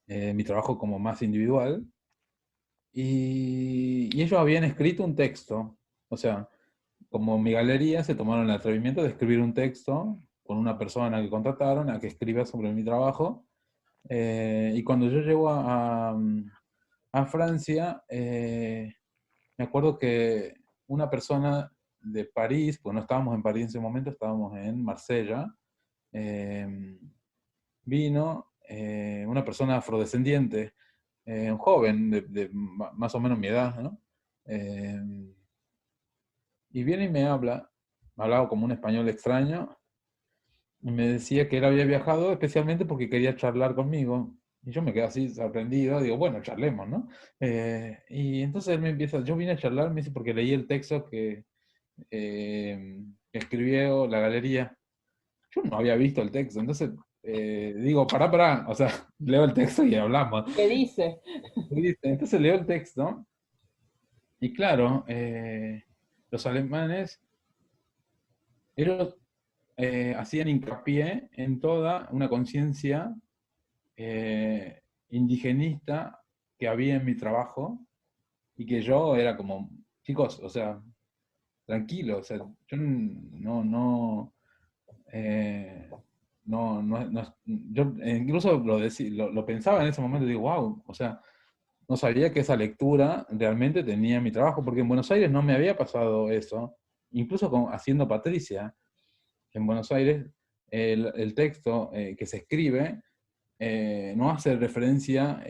mi trabajo como más individual, y ellos habían escrito un texto, o sea, como mi galería se tomaron el atrevimiento de escribir un texto con una persona que contrataron a que escriba sobre mi trabajo, y cuando yo llego a Francia, me acuerdo que una persona de París, pues no estábamos en París en ese momento, estábamos en Marsella, eh, vino una persona afrodescendiente, un joven de más o menos mi edad, ¿no? Y viene y me hablaba como un español extraño, y me decía que él había viajado especialmente porque quería charlar conmigo. Y yo me quedé así sorprendido, digo, bueno, charlemos, ¿no? Y entonces él me empieza, yo vine a charlar, me dice, porque leí el texto que escribió la galería. Yo no había visto el texto, entonces digo, pará, o sea, leo el texto y hablamos. ¿Qué dice? Y dice, entonces leo el texto, y claro, los alemanes, ellos hacían hincapié en toda una conciencia indigenista que había en mi trabajo, y que yo era como, chicos, o sea, tranquilo, o sea, yo eh, yo incluso lo pensaba en ese momento, digo, wow, o sea, no sabía que esa lectura realmente tenía mi trabajo, porque en Buenos Aires no me había pasado eso, incluso haciendo Patricia, en Buenos Aires, el texto que se escribe no hace referencia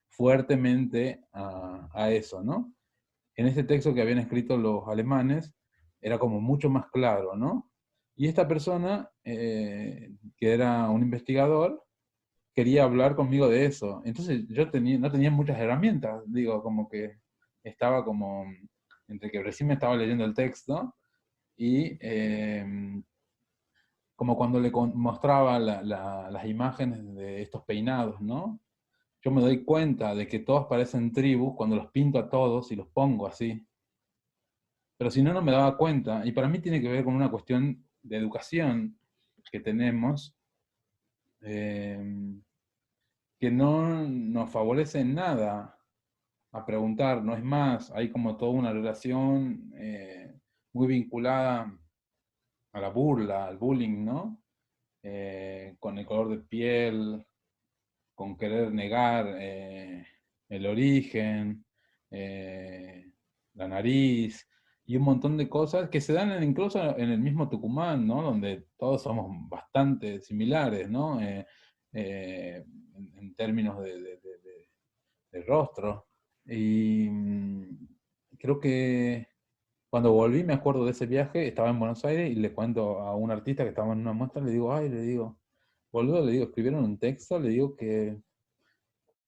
fuertemente a eso, ¿no? En ese texto que habían escrito los alemanes, era como mucho más claro, ¿no? Y esta persona, que era un investigador, quería hablar conmigo de eso. Entonces yo no tenía muchas herramientas, digo, como que estaba como, entre que recién me estaba leyendo el texto, y como cuando le mostraba las imágenes de estos peinados, ¿no? Yo me doy cuenta de que todos parecen tribus cuando los pinto a todos y los pongo así. Pero si no, no me daba cuenta. Y para mí tiene que ver con una cuestión de educación que tenemos, eh, que no nos favorece en nada a preguntar. No es más, hay como toda una relación muy vinculada a la burla, al bullying, ¿no? Con el color de piel, con querer negar el origen, la nariz, y un montón de cosas que se dan incluso en el mismo Tucumán, ¿no? Donde todos somos bastante similares, ¿no? En términos de rostro. Y creo que cuando volví, me acuerdo de ese viaje, estaba en Buenos Aires y le cuento a un artista que estaba en una muestra, le digo, ay, le digo, boludo, le digo, escribieron un texto, le digo que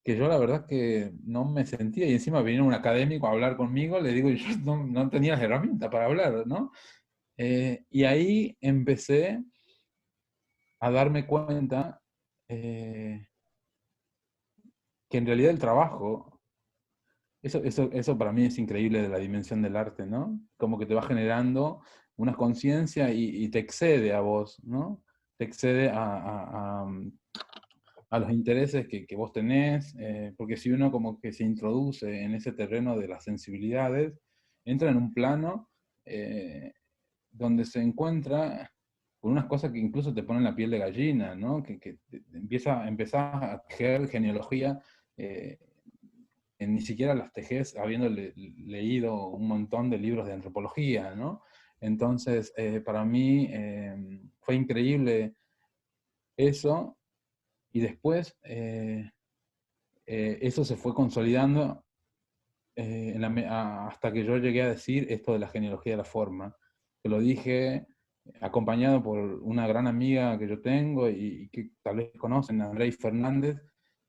yo la verdad que no me sentía, y encima vino un académico a hablar conmigo, le digo, y yo no tenía las herramientas para hablar, ¿no? Y ahí empecé a darme cuenta que en realidad el trabajo, eso para mí es increíble de la dimensión del arte, ¿no? Como que te va generando una conciencia y te excede a vos, ¿no? Te excede a los intereses que vos tenés, porque si uno como que se introduce en ese terreno de las sensibilidades, entra en un plano donde se encuentra con unas cosas que incluso te ponen la piel de gallina, ¿no? Que empezás a tejer genealogía, ni siquiera las tejés habiendo leído un montón de libros de antropología, ¿no? Entonces, para mí fue increíble eso, y después eso se fue consolidando hasta que yo llegué a decir esto de la genealogía de la forma, que lo dije acompañado por una gran amiga que yo tengo y que tal vez conocen, Andrei Fernández,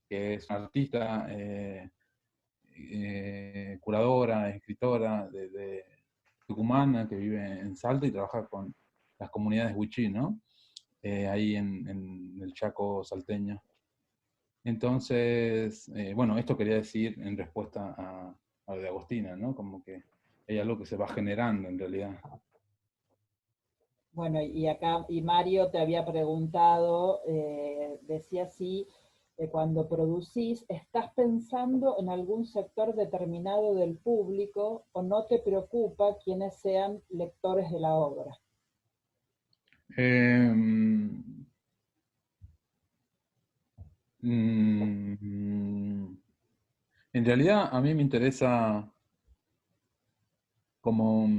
que es una artista, curadora, escritora de tucumana, que vive en Salta y trabaja con las comunidades wichí, ¿no? Ahí en el Chaco salteño. Entonces, bueno, esto quería decir en respuesta a lo de Agostina, ¿no? Como que hay algo que se va generando en realidad. Bueno, y acá, y Mario te había preguntado, decía si cuando producís, ¿estás pensando en algún sector determinado del público o no te preocupa quiénes sean lectores de la obra? En realidad a mí me interesa como...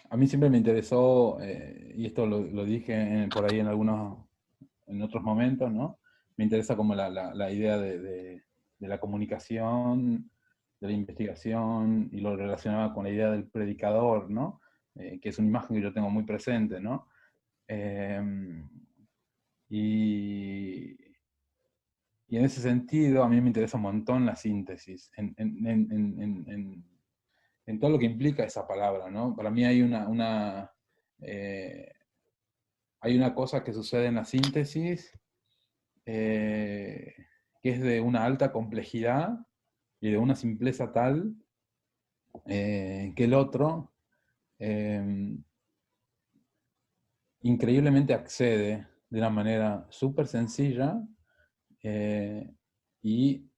A mí siempre me interesó, y esto lo dije por ahí en otros momentos, ¿no? Me interesa como la idea de la comunicación, de la investigación, y lo relacionaba con la idea del predicador, ¿no? Que es una imagen que yo tengo muy presente, ¿no? Y en ese sentido a mí me interesa un montón la síntesis, en todo lo que implica esa palabra, ¿no? Para mí hay hay una cosa que sucede en la síntesis, que es de una alta complejidad y de una simpleza tal, que el otro increíblemente accede de una manera súper sencilla, y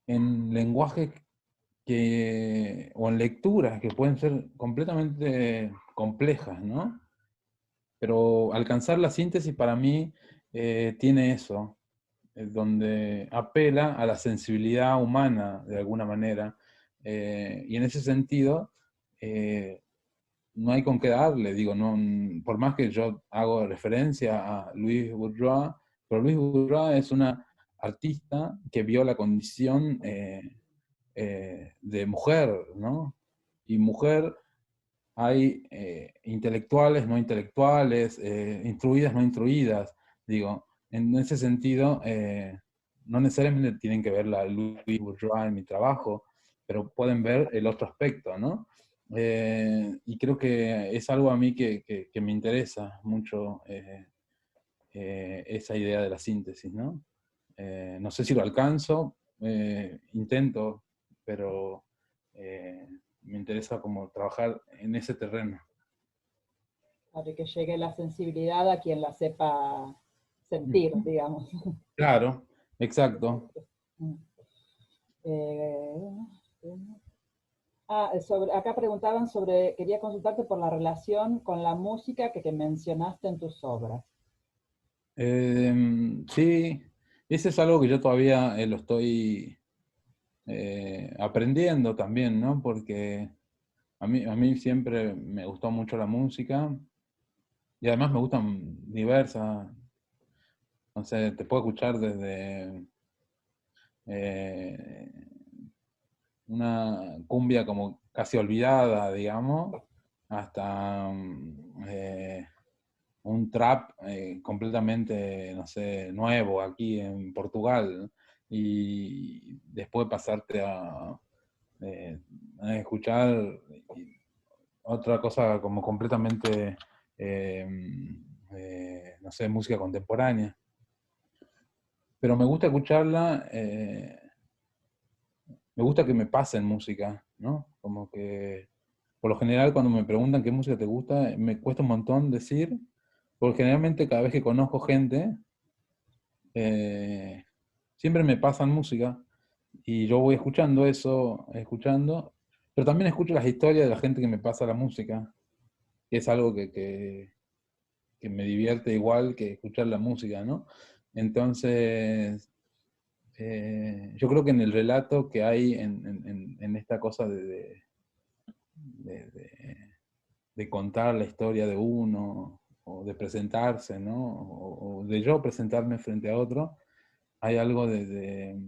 en lenguaje o en lecturas que pueden ser completamente complejas, ¿no? Pero alcanzar la síntesis para mí tiene eso, donde apela a la sensibilidad humana de alguna manera, y en ese sentido no hay con qué darle, digo, no, por más que yo hago referencia a Louise Bourgeois, pero Louise Bourgeois es una artista que vio la condición de mujer, ¿no? Y mujer, hay intelectuales, no intelectuales, instruidas, no instruidas. Digo, en ese sentido, no necesariamente tienen que ver la Louise Bourgeois en mi trabajo, pero pueden ver el otro aspecto, ¿no? Y creo que es algo a mí que me interesa mucho, esa idea de la síntesis, ¿no? No sé si lo alcanzo, intento, pero me interesa como trabajar en ese terreno. Para que llegue la sensibilidad a quien la sepa sentir, digamos. Claro, exacto. Acá preguntaban quería consultarte por la relación con la música que mencionaste en tus obras. Sí, ese es algo que yo todavía lo estoy aprendiendo también, ¿no? Porque a mí siempre me gustó mucho la música, y además me gustan diversas, no sé, te puedo escuchar desde eh, una cumbia como casi olvidada, digamos, hasta un trap completamente, no sé, nuevo aquí en Portugal, ¿no? Y después pasarte a escuchar otra cosa como completamente, eh, no sé, música contemporánea. Pero me gusta escucharla, me gusta que me pasen música, ¿no? Como que, por lo general, cuando me preguntan qué música te gusta, me cuesta un montón decir, porque generalmente cada vez que conozco gente, eh, siempre me pasan música, y yo voy escuchando eso, escuchando, pero también escucho las historias de la gente que me pasa la música, que es algo que me divierte igual que escuchar la música, ¿no? Entonces, yo creo que en el relato que hay en esta cosa de- de- de contar la historia de uno, o de presentarse, ¿no? O de yo presentarme frente a otro, hay algo de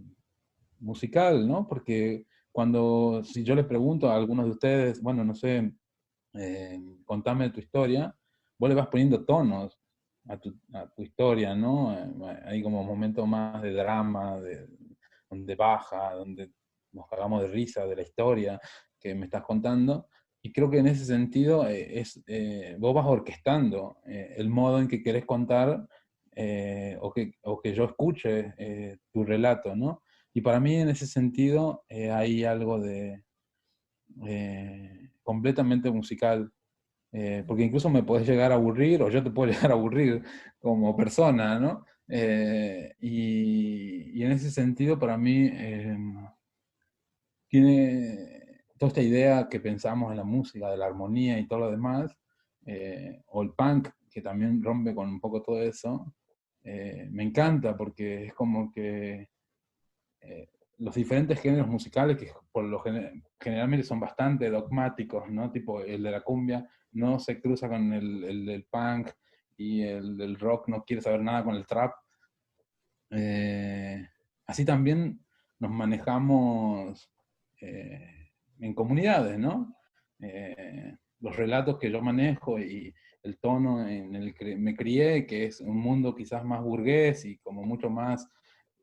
musical, ¿no? Porque si yo les pregunto a algunos de ustedes, bueno, no sé, contame tu historia, vos le vas poniendo tonos, a tu historia, ¿no? Hay como momentos más de drama, donde baja, donde nos cagamos de risa de la historia que me estás contando. Y creo que en ese sentido vos vas orquestando el modo en que querés contar o que yo escuche tu relato, ¿no? Y para mí en ese sentido hay algo de completamente musical, porque incluso me podés llegar a aburrir o yo te puedo llegar a aburrir como persona, ¿no? Y en ese sentido para mí tiene toda esta idea que pensamos en la música, de la armonía y todo lo demás, o el punk, que también rompe con un poco todo eso, me encanta porque es como que los diferentes géneros musicales, que generalmente son bastante dogmáticos, ¿no? Tipo el de la cumbia no se cruza con el del punk y el del rock no quiere saber nada con el trap. Así también nos manejamos en comunidades, ¿no? Los relatos que yo manejo y el tono en el que me crié, que es un mundo quizás más burgués y como mucho más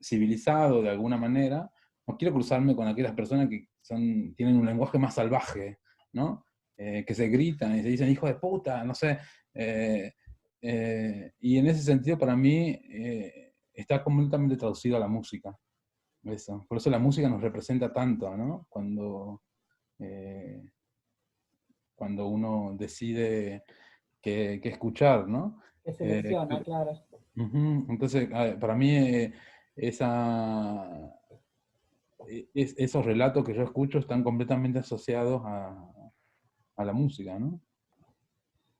civilizado de alguna manera, no quiero cruzarme con aquellas personas que tienen un lenguaje más salvaje, ¿no? Que se gritan y se dicen hijo de puta, no sé. Y en ese sentido, para mí, está completamente traducido a la música. Eso. Por eso la música nos representa tanto, ¿no? Cuando uno decide qué escuchar, ¿no? Que selecciona, claro. Entonces, para mí, esos relatos que yo escucho están completamente asociados a la música, ¿no?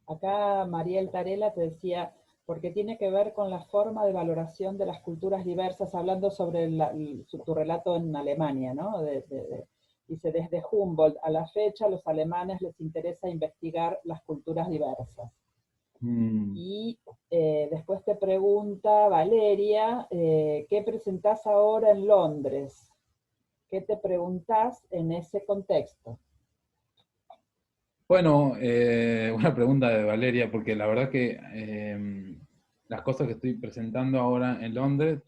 Acá Mariel Tarela te decía, porque tiene que ver con la forma de valoración de las culturas diversas, hablando sobre tu relato en Alemania, ¿no? Dice, desde Humboldt a la fecha, a los alemanes les interesa investigar las culturas diversas. Y después te pregunta Valeria, ¿qué presentás ahora en Londres? ¿Qué te preguntás en ese contexto? Bueno, una pregunta de Valeria, porque la verdad que las cosas que estoy presentando ahora en Londres,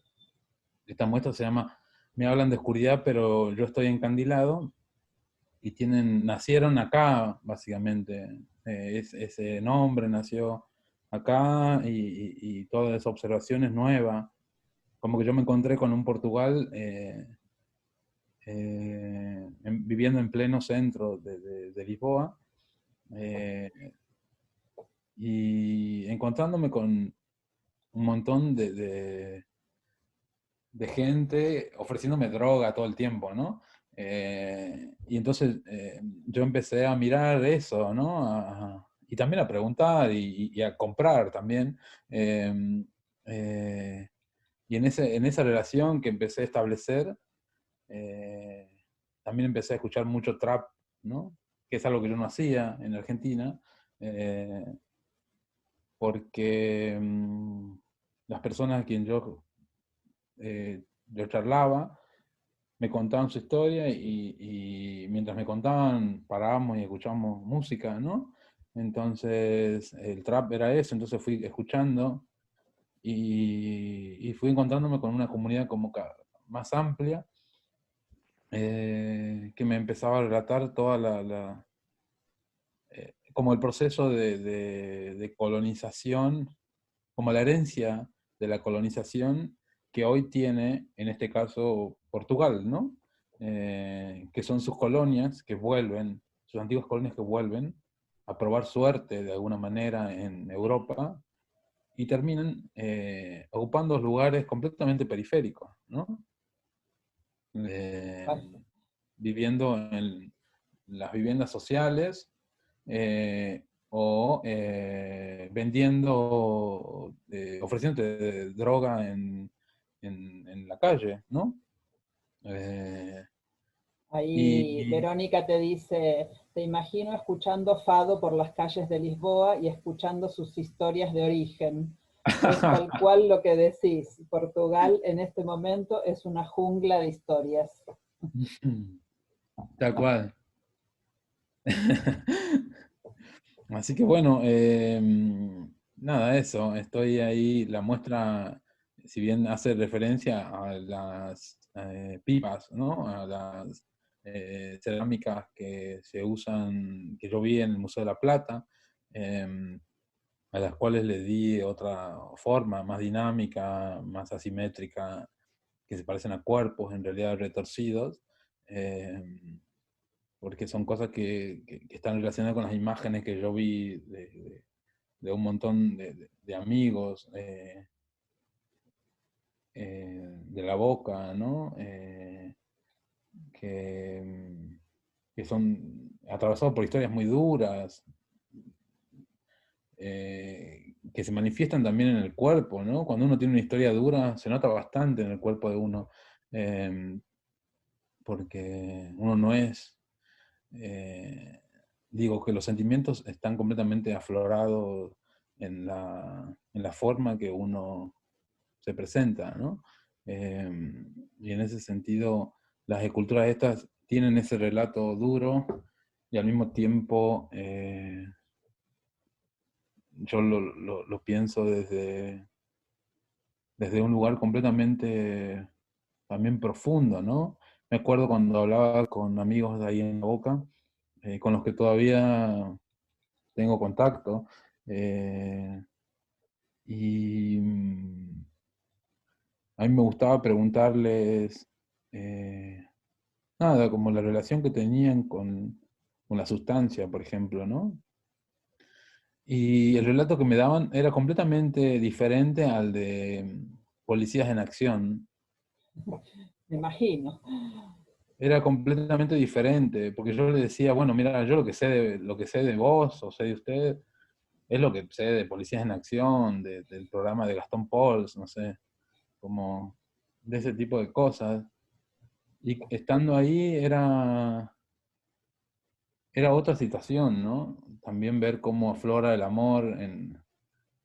esta muestra se llama Me hablan de oscuridad, pero yo estoy encandilado, y nacieron acá, básicamente. Ese nombre nació acá y toda esa observación es nueva. Como que yo me encontré con un Portugal viviendo en pleno centro de Lisboa, y encontrándome con un montón de gente ofreciéndome droga todo el tiempo, ¿no? Y entonces yo empecé a mirar eso, ¿no? Y también a preguntar y a comprar también. Y en esa relación que empecé a establecer, eh, también empecé a escuchar mucho trap, ¿no? Que es algo que yo no hacía en Argentina, porque las personas a quien yo charlaba me contaban su historia y mientras me contaban parábamos y escuchábamos música, ¿no? Entonces el trap era eso, entonces fui escuchando y fui encontrándome con una comunidad como más amplia, que me empezaba a relatar toda como el proceso de colonización, como la herencia de la colonización que hoy tiene, en este caso, Portugal, ¿no? Que son sus colonias que vuelven, sus antiguas colonias que vuelven a probar suerte de alguna manera en Europa y terminan ocupando lugares completamente periféricos, ¿no? Viviendo en las viviendas sociales, o vendiendo, ofreciéndote droga en la calle, ¿no? Ahí Y Verónica te dice, te imagino escuchando Fado por las calles de Lisboa y escuchando sus historias de origen. Es tal cual lo que decís. Portugal en este momento es una jungla de historias. tal cual. Así que bueno, nada, eso, estoy ahí, la muestra, si bien hace referencia a las pipas, ¿no? A las cerámicas que se usan, que yo vi en el Museo de la Plata, a las cuales le di otra forma, más dinámica, más asimétrica, que se parecen a cuerpos en realidad retorcidos, porque son cosas que están relacionadas con las imágenes que yo vi de un montón de amigos, de la Boca, ¿no? Que, que son atravesados por historias muy duras, que se manifiestan también en el cuerpo, ¿no? Cuando uno tiene una historia dura, se nota bastante en el cuerpo de uno, porque uno no es, digo que los sentimientos están completamente aflorados en la forma que uno se presenta, ¿no? Y en ese sentido, las esculturas estas tienen ese relato duro y al mismo tiempo yo lo pienso desde un lugar completamente también profundo, ¿no? Me acuerdo cuando hablaba con amigos de ahí en La Boca, con los que todavía tengo contacto, y a mí me gustaba preguntarles nada, como la relación que tenían con la sustancia, por ejemplo, ¿no? Y el relato que me daban era completamente diferente al de Policías en Acción. Me imagino. Era completamente diferente, porque yo le decía, bueno, mira, yo lo que sé de vos o sé de usted es lo que sé de Policías en Acción, del programa de Gastón Pauls, no sé, como de ese tipo de cosas. Y estando ahí era otra situación, ¿no? También ver cómo aflora el amor en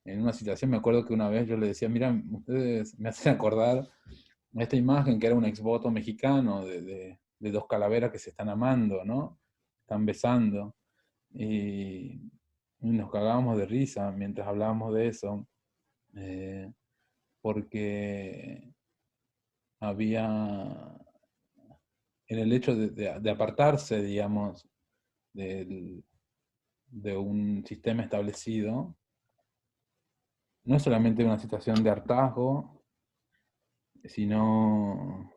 una situación. Me acuerdo que una vez yo le decía, mira, ustedes me hacen acordar a esta imagen que era un exvoto mexicano de dos calaveras que se están amando, ¿no? Están besando. Y nos cagábamos de risa mientras hablábamos de eso, porque había, en el hecho de apartarse, digamos, del, de un sistema establecido, no es solamente una situación de hartazgo, sino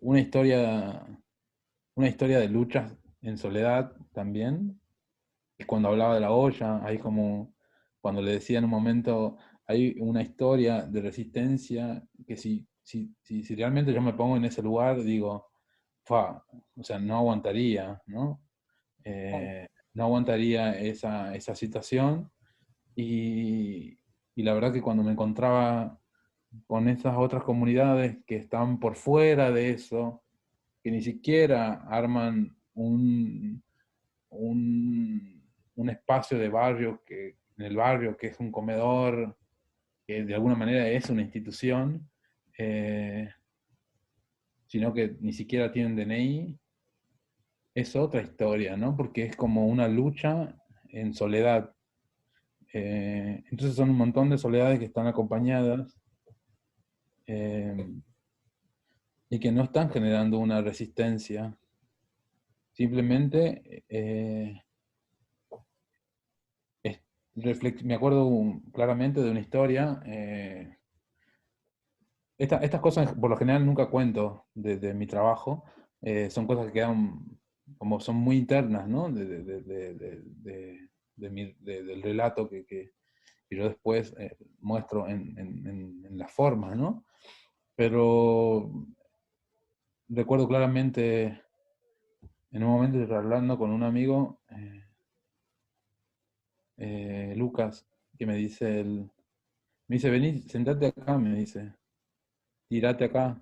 una historia de luchas en soledad también. Es cuando hablaba de la olla, ahí como cuando le decía en un momento, hay una historia de resistencia que si realmente yo me pongo en ese lugar, digo, fa, o sea, no aguantaría, ¿no? No aguantaría esa situación. Y, y la verdad que cuando me encontraba con esas otras comunidades que están por fuera de eso, que ni siquiera arman un espacio de barrio, en el barrio que es un comedor, que de alguna manera es una institución, eh, sino que ni siquiera tienen DNI, es otra historia, ¿no? Porque es como una lucha en soledad. Entonces son un montón de soledades que están acompañadas eh, y que no están generando una resistencia. Simplemente me acuerdo claramente de una historia. Estas cosas por lo general nunca cuento de mi trabajo. Son cosas que quedan como son muy internas, ¿no? Del relato que yo después muestro en las formas, ¿no? Pero recuerdo claramente en un momento hablando con un amigo, Lucas, que me dice, vení, sentate acá, me dice, tirate acá,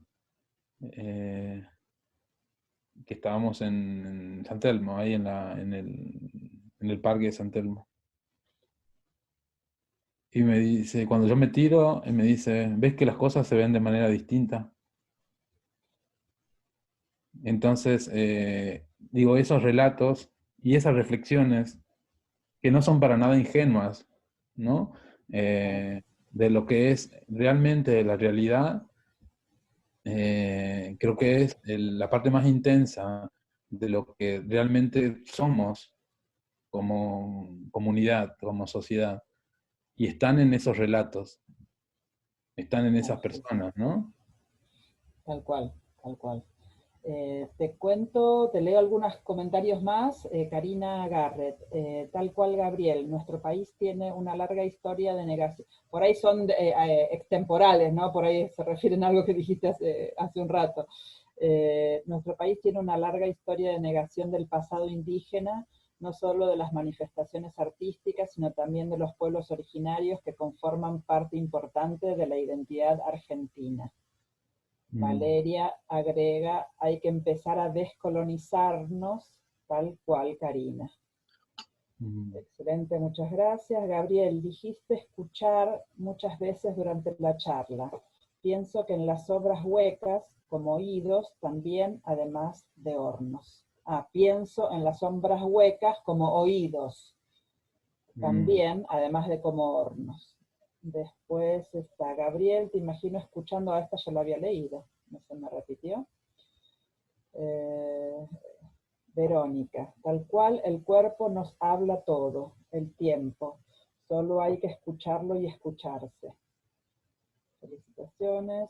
que estábamos en San Telmo, ahí en el parque de San Telmo. Y me dice, cuando yo me tiro, él me dice, ¿ves que las cosas se ven de manera distinta? Entonces, digo, esos relatos y esas reflexiones que no son para nada ingenuas, ¿no? De lo que es realmente la realidad, creo que es la parte más intensa de lo que realmente somos como comunidad, como sociedad. Y están en esos relatos, están en esas personas, ¿no? Tal cual, tal cual. Te cuento, te leo algunos comentarios más. Karina Garrett, tal cual Gabriel, nuestro país tiene una larga historia de negación. Por ahí son extemporales, ¿no? Por ahí se refieren a algo que dijiste hace un rato. Nuestro país tiene una larga historia de negación del pasado indígena, no solo de las manifestaciones artísticas, sino también de los pueblos originarios que conforman parte importante de la identidad argentina. Valeria agrega, hay que empezar a descolonizarnos, tal cual Karina. Excelente, muchas gracias. Gabriel, dijiste escuchar muchas veces durante la charla. Pienso que en las obras huecas, como oídos, también, además de hornos. Pienso en las sombras huecas como oídos, también, además de como hornos. Después está Gabriel, te imagino escuchando, a esta ya la había leído, no se me repitió. Verónica, tal cual el cuerpo nos habla todo, el tiempo, solo hay que escucharlo y escucharse. Felicitaciones,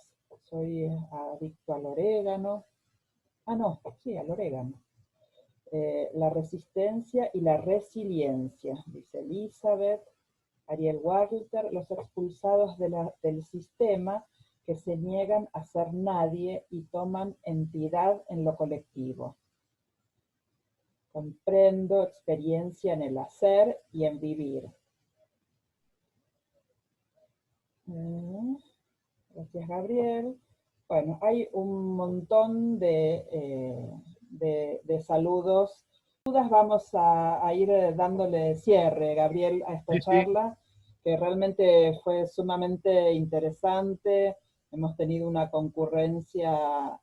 soy adicto al orégano. No, sí, al orégano. La resistencia y la resiliencia, dice Elizabeth. Ariel Walter, los expulsados del sistema que se niegan a ser nadie y toman entidad en lo colectivo. Comprendo experiencia en el hacer y en vivir. Gracias, Gabriel. Bueno, hay un montón de saludos. Vamos a ir dándole cierre, Gabriel, a esta charla, que realmente fue sumamente interesante. Hemos tenido una concurrencia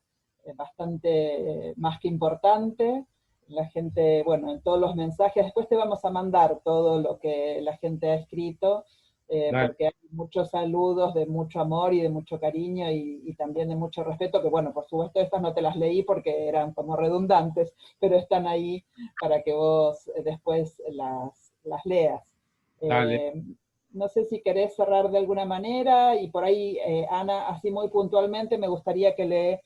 bastante más que importante. La gente, bueno, en todos los mensajes, después te vamos a mandar todo lo que la gente ha escrito, porque hay muchos saludos de mucho amor y de mucho cariño y también de mucho respeto, que bueno, por supuesto estas no te las leí porque eran como redundantes, pero están ahí para que vos después las leas. No sé si querés cerrar de alguna manera, y por ahí, Ana, así muy puntualmente, me gustaría que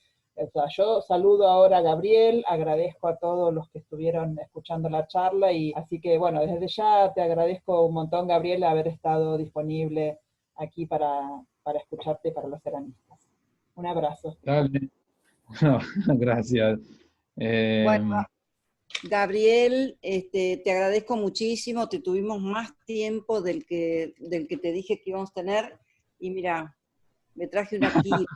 yo saludo ahora a Gabriel, agradezco a todos los que estuvieron escuchando la charla, y así que bueno, desde ya te agradezco un montón, Gabriel, haber estado disponible aquí para escucharte y para los ceramistas. Un abrazo. Dale. No, gracias. Bueno, Gabriel, te agradezco muchísimo, te tuvimos más tiempo del que te dije que íbamos a tener, y mira, me traje una quilme.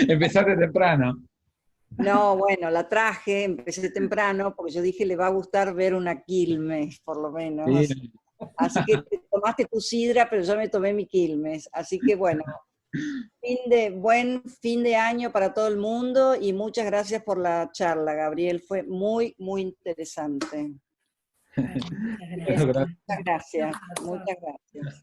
Empezaste temprano. No, bueno, la traje, empecé temprano, porque yo dije, le va a gustar ver una Quilmes, por lo menos. Sí. Así que te tomaste tu sidra, pero yo me tomé mi Quilmes. Así que bueno, buen fin de año para todo el mundo, y muchas gracias por la charla, Gabriel. Fue muy, muy interesante. Muchas gracias. Muchas gracias. Muchas gracias.